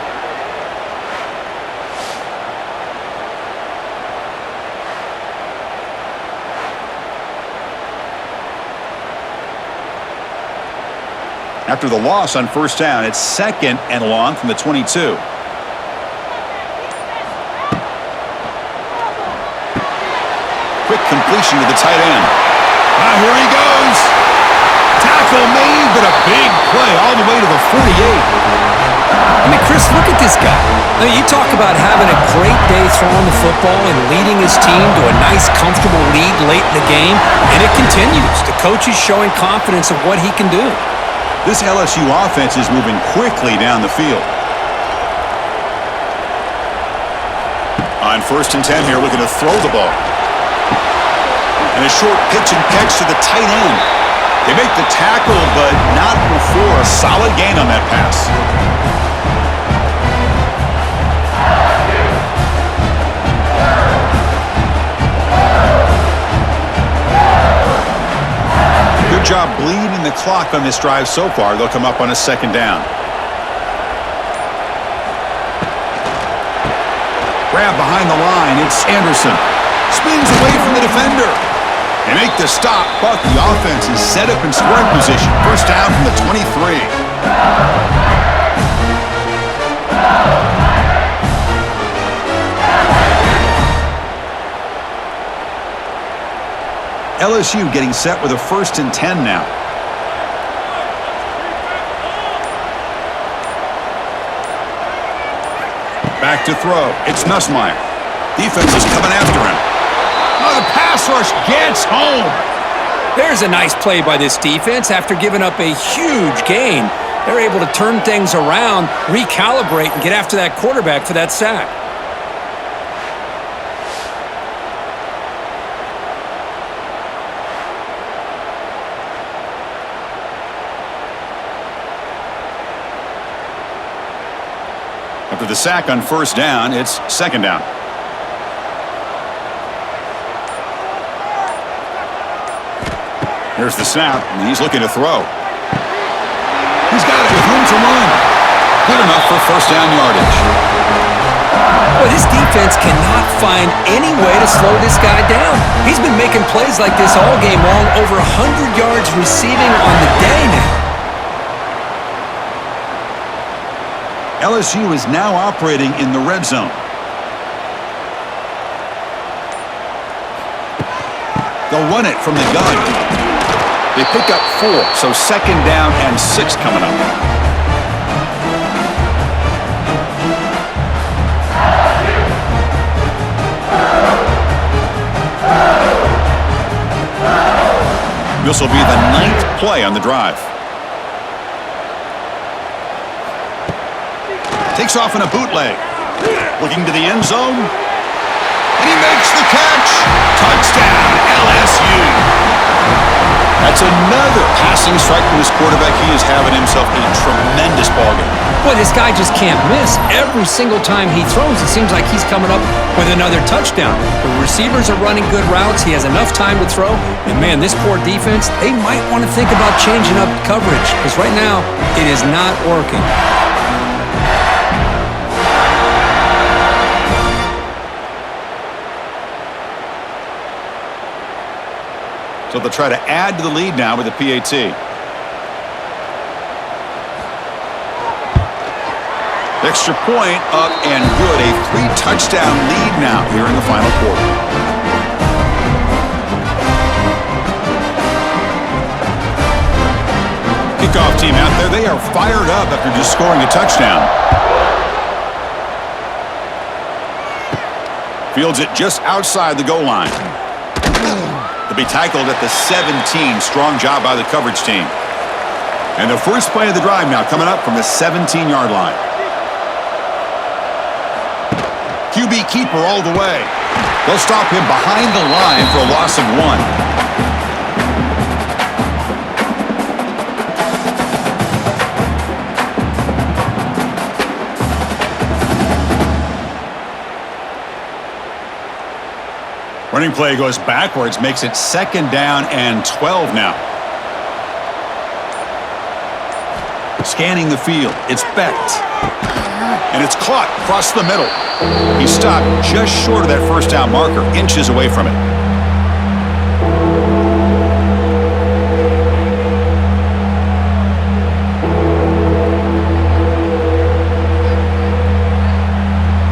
S1: After the loss on first down, it's 2nd and long from the 22. Quick completion to the tight end. Here he goes. Tackle made, but a big play all the way to the 48.
S2: I mean, Chris, look at this guy. I mean, you talk about having a great day throwing the football and leading his team to a nice, comfortable lead late in the game, and it continues. The coach is showing confidence of what he can do.
S1: This LSU offense is moving quickly down the field. On 1st and 10 here, looking to throw the ball. And a short pitch and catch to the tight end. They make the tackle, but not before a solid gain on that pass. Good job bleeding the clock on this drive so far. They'll come up on a 2nd down. Grab behind the line. It's Anderson. Spins away from the defender. They make the stop, but the offense is set up in scoring position. 1st down from the 23. LSU getting set with a 1st and 10 now. Back to throw. It's Nussmeier. Defense is coming after him. The pass rush gets home.
S2: There's a nice play by this defense. After giving up a huge gain, they're able to turn things around, recalibrate, and get after that quarterback for that sack.
S1: After the sack on 1st down, it's 2nd down. Here's the snap, and he's looking to throw. He's got it with room to run. Good enough for 1st down yardage.
S2: Boy, this defense cannot find any way to slow this guy down. He's been making plays like this all game long, over 100 yards receiving on the day now.
S1: LSU is now operating in the red zone. They'll run it from the gun. They pick up 4, so 2nd down and 6 coming up. This will be the 9th play on the drive. Takes off in a bootleg. Looking to the end zone. And he makes the catch. Touchdown, LSU. That's another passing strike from this quarterback. He is having himself a tremendous ballgame.
S2: Boy, this guy just can't miss. Every single time he throws, it seems like he's coming up with another touchdown. The receivers are running good routes. He has enough time to throw. And, man, this poor defense, they might want to think about changing up coverage because right now it is not working.
S1: So they'll try to add to the lead now with a PAT. Extra point up and good. A 3-touchdown lead now here in the final quarter. Kickoff team out there. They are fired up after just scoring a touchdown. Fields it just outside the goal line. To be tackled at the 17. Strong job by the coverage team. And the first play of the drive now coming up from the 17-yard line. QB keeper all the way. They'll stop him behind the line for a loss of 1. Running play goes backwards, makes it 2nd down and 12 now. Scanning the field, it's Becht. And it's caught across the middle. He stopped just short of that first down marker, inches away from it.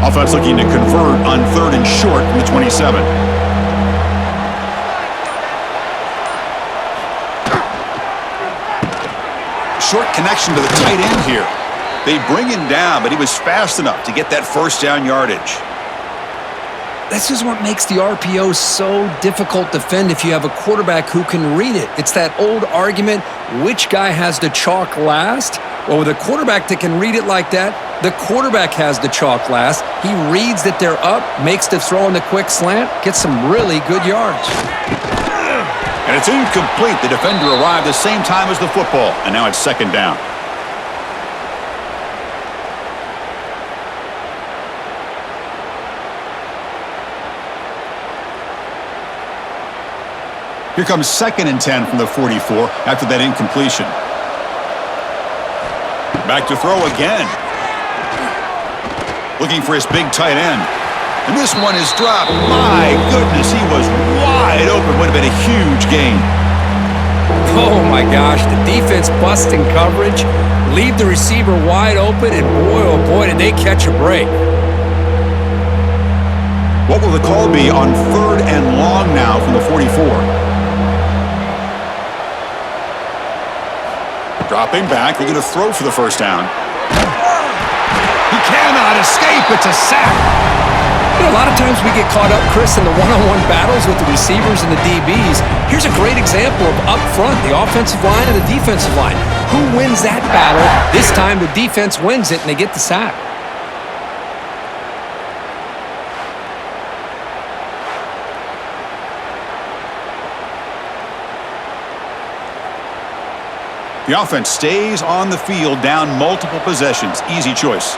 S1: Offense looking to convert on 3rd and short from the 27. short connection to the tight end here. They bring him down, but he was fast enough to get that first down yardage.
S2: This is what makes the RPO so difficult to defend if you have a quarterback who can read it. It's that old argument, which guy has the chalk last? Well, with a quarterback that can read it like that, the quarterback has the chalk last. He reads that they're up, makes the throw in the quick slant, gets some really good yards.
S1: And it's incomplete. The defender arrived the same time as the football, and now it's second down. Here comes 2nd and 10 from the 44 after that incompletion. Back to throw again. Looking for his big tight end. And this one is dropped. My goodness, he was wide open. Would have been a huge gain.
S2: Oh my gosh, the defense busting coverage, leave the receiver wide open, and boy, oh boy, did they catch a break.
S1: What will the call be on 3rd and long now from the 44? Dropping back, they're going to throw for the first down. He cannot escape. It's a sack.
S2: You know, a lot of times we get caught up, Chris, in the one-on-one battles with the receivers and the DBs. Here's a great example of up front, the offensive line and the defensive line. Who wins that battle? This time the defense wins it and they get the sack.
S1: The offense stays on the field, down multiple possessions. Easy choice.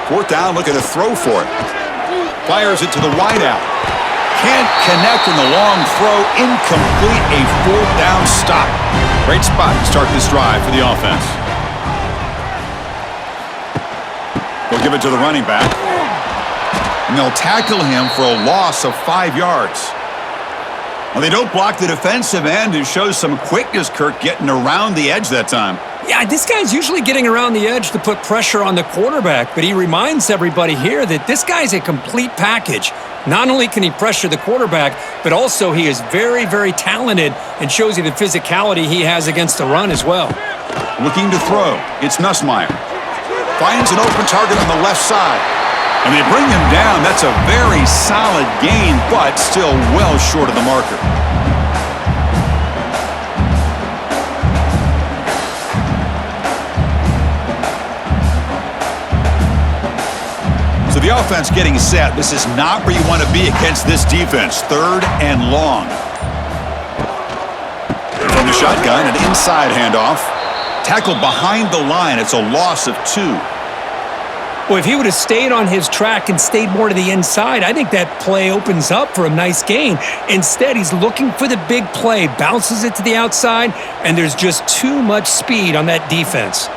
S1: 4th down, looking to throw for it. Fires it to the wideout. Can't connect in the long throw. Incomplete. A 4th down stop. Great spot to start this drive for the offense. They'll give it to the running back. And they'll tackle him for a loss of 5 yards. Well, they don't block the defensive end, who shows some quickness, Kirk, getting around the edge that time.
S2: Yeah, this guy's usually getting around the edge to put pressure on the quarterback, but he reminds everybody here that this guy's a complete package. Not only can he pressure the quarterback, but also he is very, very talented and shows you the physicality he has against the run as well.
S1: Looking to throw. It's Nussmeier. Finds an open target on the left side. And they bring him down. That's a very solid gain, but still well short of the marker. So the offense getting set. This is not where you want to be against this defense. 3rd and long. From the shotgun, an inside handoff. Tackled behind the line. It's a loss of 2.
S2: Well, if he would have stayed on his track and stayed more to the inside, I think that play opens up for a nice gain. Instead, he's looking for the big play, bounces it to the outside, and there's just too much speed on that defense.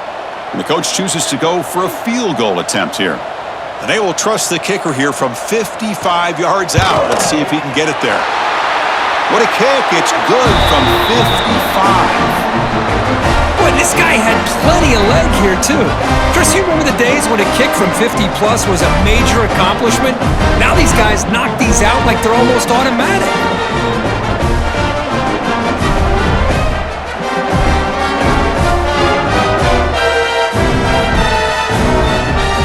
S1: And the coach chooses to go for a field goal attempt here. And they will trust the kicker here from 55 yards out. Let's see if he can get it there. What a kick. It's good from 55.
S2: Boy, this guy had plenty of leg here, too. Chris, you remember the days when a kick from 50-plus was a major accomplishment? Now these guys knock these out like they're almost automatic.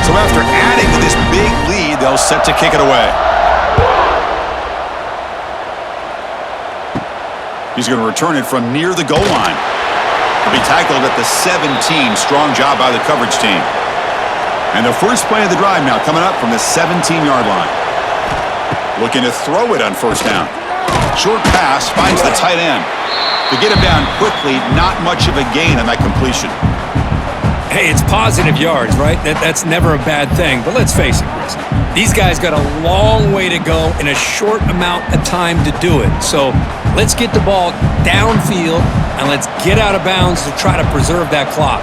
S1: So after adding to this big lead, they'll set to kick it away. He's going to return it from near the goal line. He'll be tackled at the 17. Strong job by the coverage team. And the first play of the drive now coming up from the 17-yard line. Looking to throw it on 1st down. Short pass finds the tight end. To get him down quickly, not much of a gain on that completion.
S2: Hey, it's positive yards, right? That's never a bad thing. But let's face it, Chris. These guys got a long way to go in a short amount of time to do it. So let's get the ball downfield and let's get out of bounds to try to preserve that clock.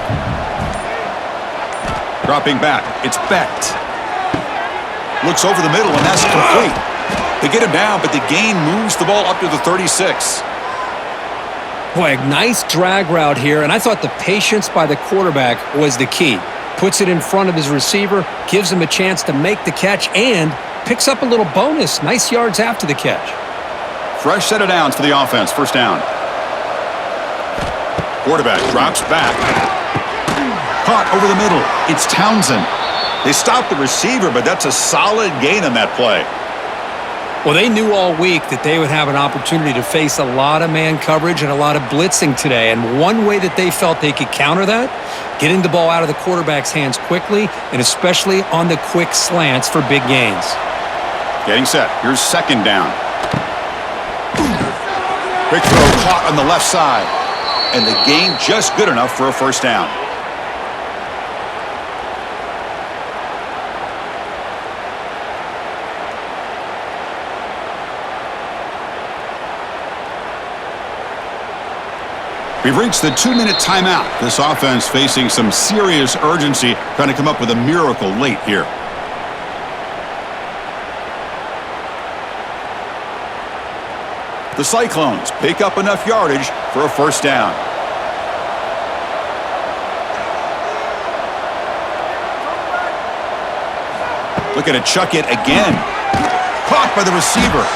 S1: Dropping back, it's Becht. Looks over the middle, and that's complete. They get him down, but the gain moves the ball up to the 36.
S2: Boy, a nice drag route here, and I thought the patience by the quarterback was the key. Puts it in front of his receiver, gives him a chance to make the catch, and picks up a little bonus. Nice yards after the catch.
S1: Fresh set of downs for the offense. 1st down. Quarterback drops back. Caught over the middle. It's Townsend. They stopped the receiver, but that's a solid gain on that play.
S2: Well, they knew all week that they would have an opportunity to face a lot of man coverage and a lot of blitzing today. And one way that they felt they could counter that, getting the ball out of the quarterback's hands quickly, and especially on the quick slants for big gains.
S1: Getting set. Here's second down. Quick throw caught on the left side. And the gain just good enough for a first down. We've reached the 2-minute timeout. This offense facing some serious urgency, trying to come up with a miracle late here. The Cyclones pick up enough yardage for a first down. Look at it, chuck it again. Caught by the receiver.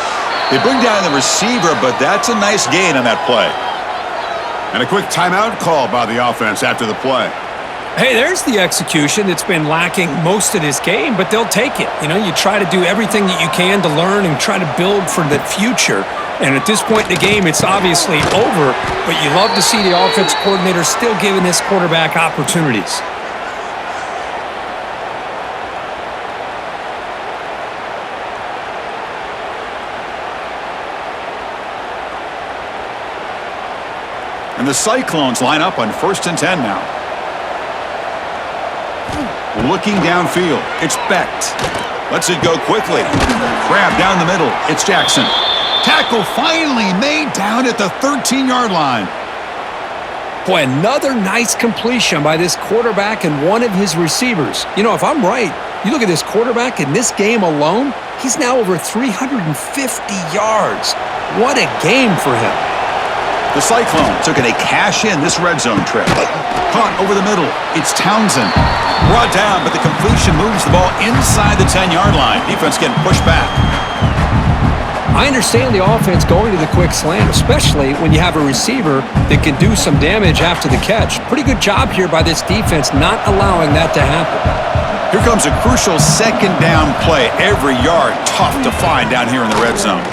S1: They bring down the receiver, but that's a nice gain on that play. And a quick timeout call by the offense after the play.
S2: Hey, there's the execution that's been lacking most of this game, but they'll take it. You know, you try to do everything that you can to learn and try to build for the future. And at this point in the game, it's obviously over, but you love to see the offense coordinator still giving this quarterback opportunities.
S1: And the Cyclones line up on 1st and 10 now. Looking downfield, it's Becht. Lets it go quickly. Grab down the middle, it's Jackson. Tackle finally made down at the 13-yard line.
S2: Boy, another nice completion by this quarterback and one of his receivers. You know, if I'm right, you look at this quarterback in this game alone, he's now over 350 yards. What a game for him.
S1: The Cyclones took a cash-in this red zone trip. Caught over the middle. It's Townsend. Brought down, but the completion moves the ball inside the 10-yard line. Defense getting pushed back.
S2: I understand the offense going to the quick slant, especially when you have a receiver that can do some damage after the catch. Pretty good job here by this defense not allowing that to happen.
S1: Here comes a crucial second down play. Every yard tough to find down here in the red zone.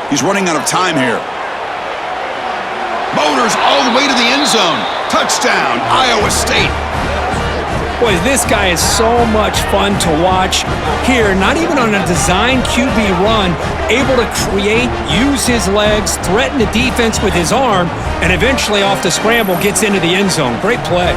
S1: He's running out of time here. Motors all the way to the end zone. Touchdown, Iowa State.
S2: Boy, this guy is so much fun to watch. Here, not even on a design QB run, able to create, use his legs, threaten the defense with his arm, and eventually off the scramble gets into the end zone. Great play.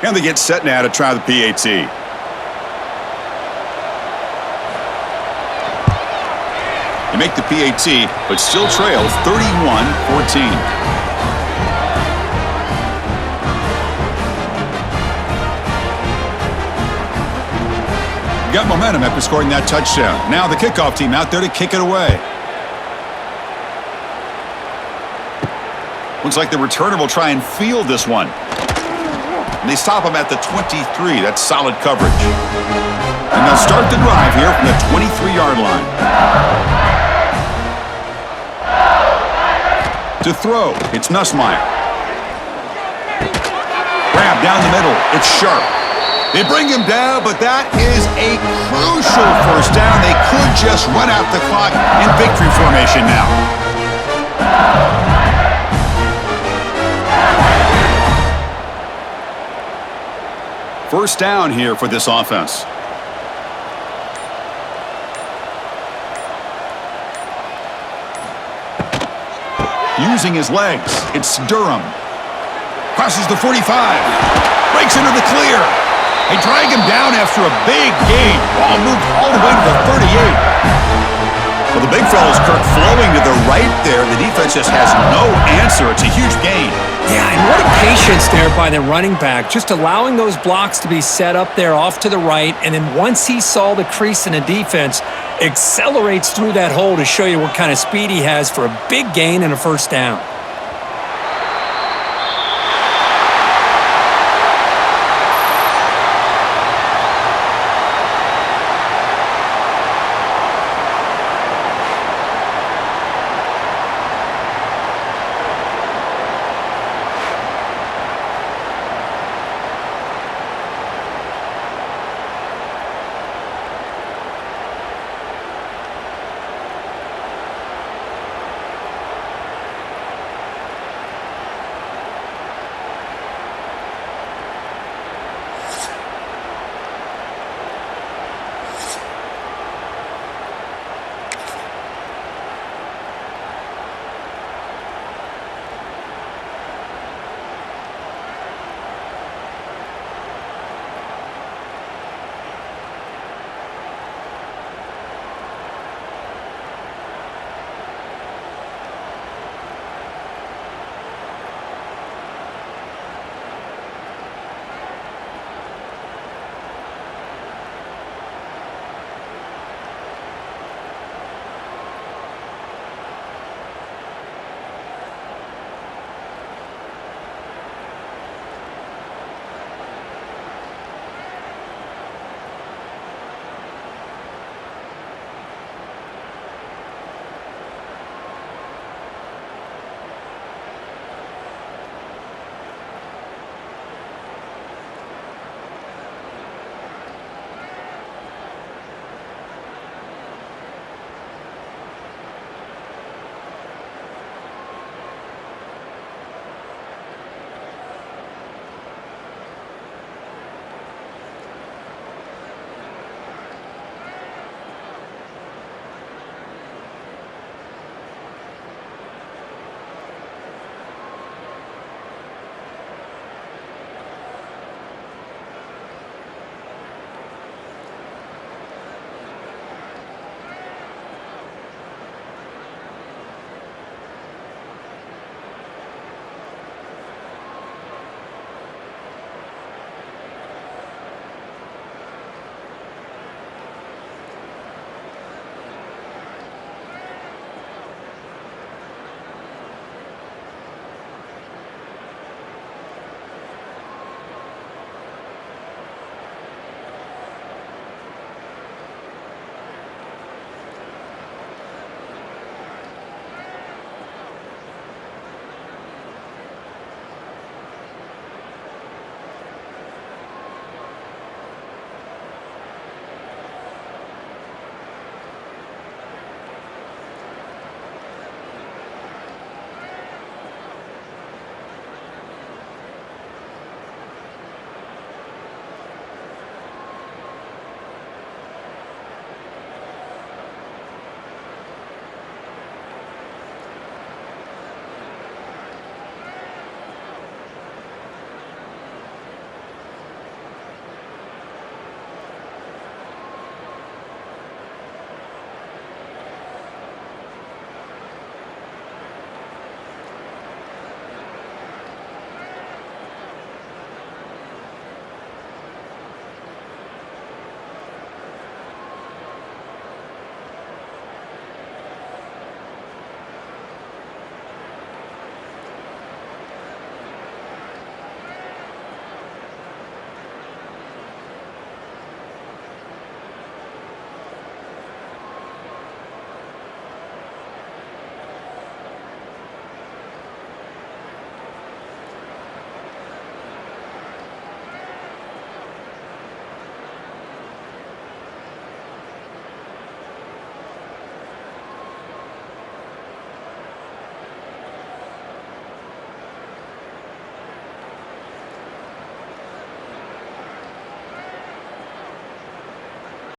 S1: And they get set now to try the PAT. They make the PAT, but still trail 31-14. Got momentum after scoring that touchdown. Now the kickoff team out there to kick it away. Looks like the returner will try and field this one. And they stop him at the 23. That's solid coverage. And they'll start the drive here from the 23-yard line. To throw, it's Nussmeier. Grab down the middle, it's Sharp. They bring him down, but that is a crucial first down. They could just run out the clock in victory formation now. First down here for this offense. Using his legs, it's Durham. Crosses the 45. Breaks into the clear. They drag him down after a big gain. Ball moved all the way to the 38. Well, the big fellow's Kirk flowing to the right there. The defense just has no answer. It's a huge gain.
S2: Yeah, and what a patience there by the running back, just allowing those blocks to be set up there off to the right, and then once he saw the crease in the defense, accelerates through that hole to show you what kind of speed he has for a big gain and a first down.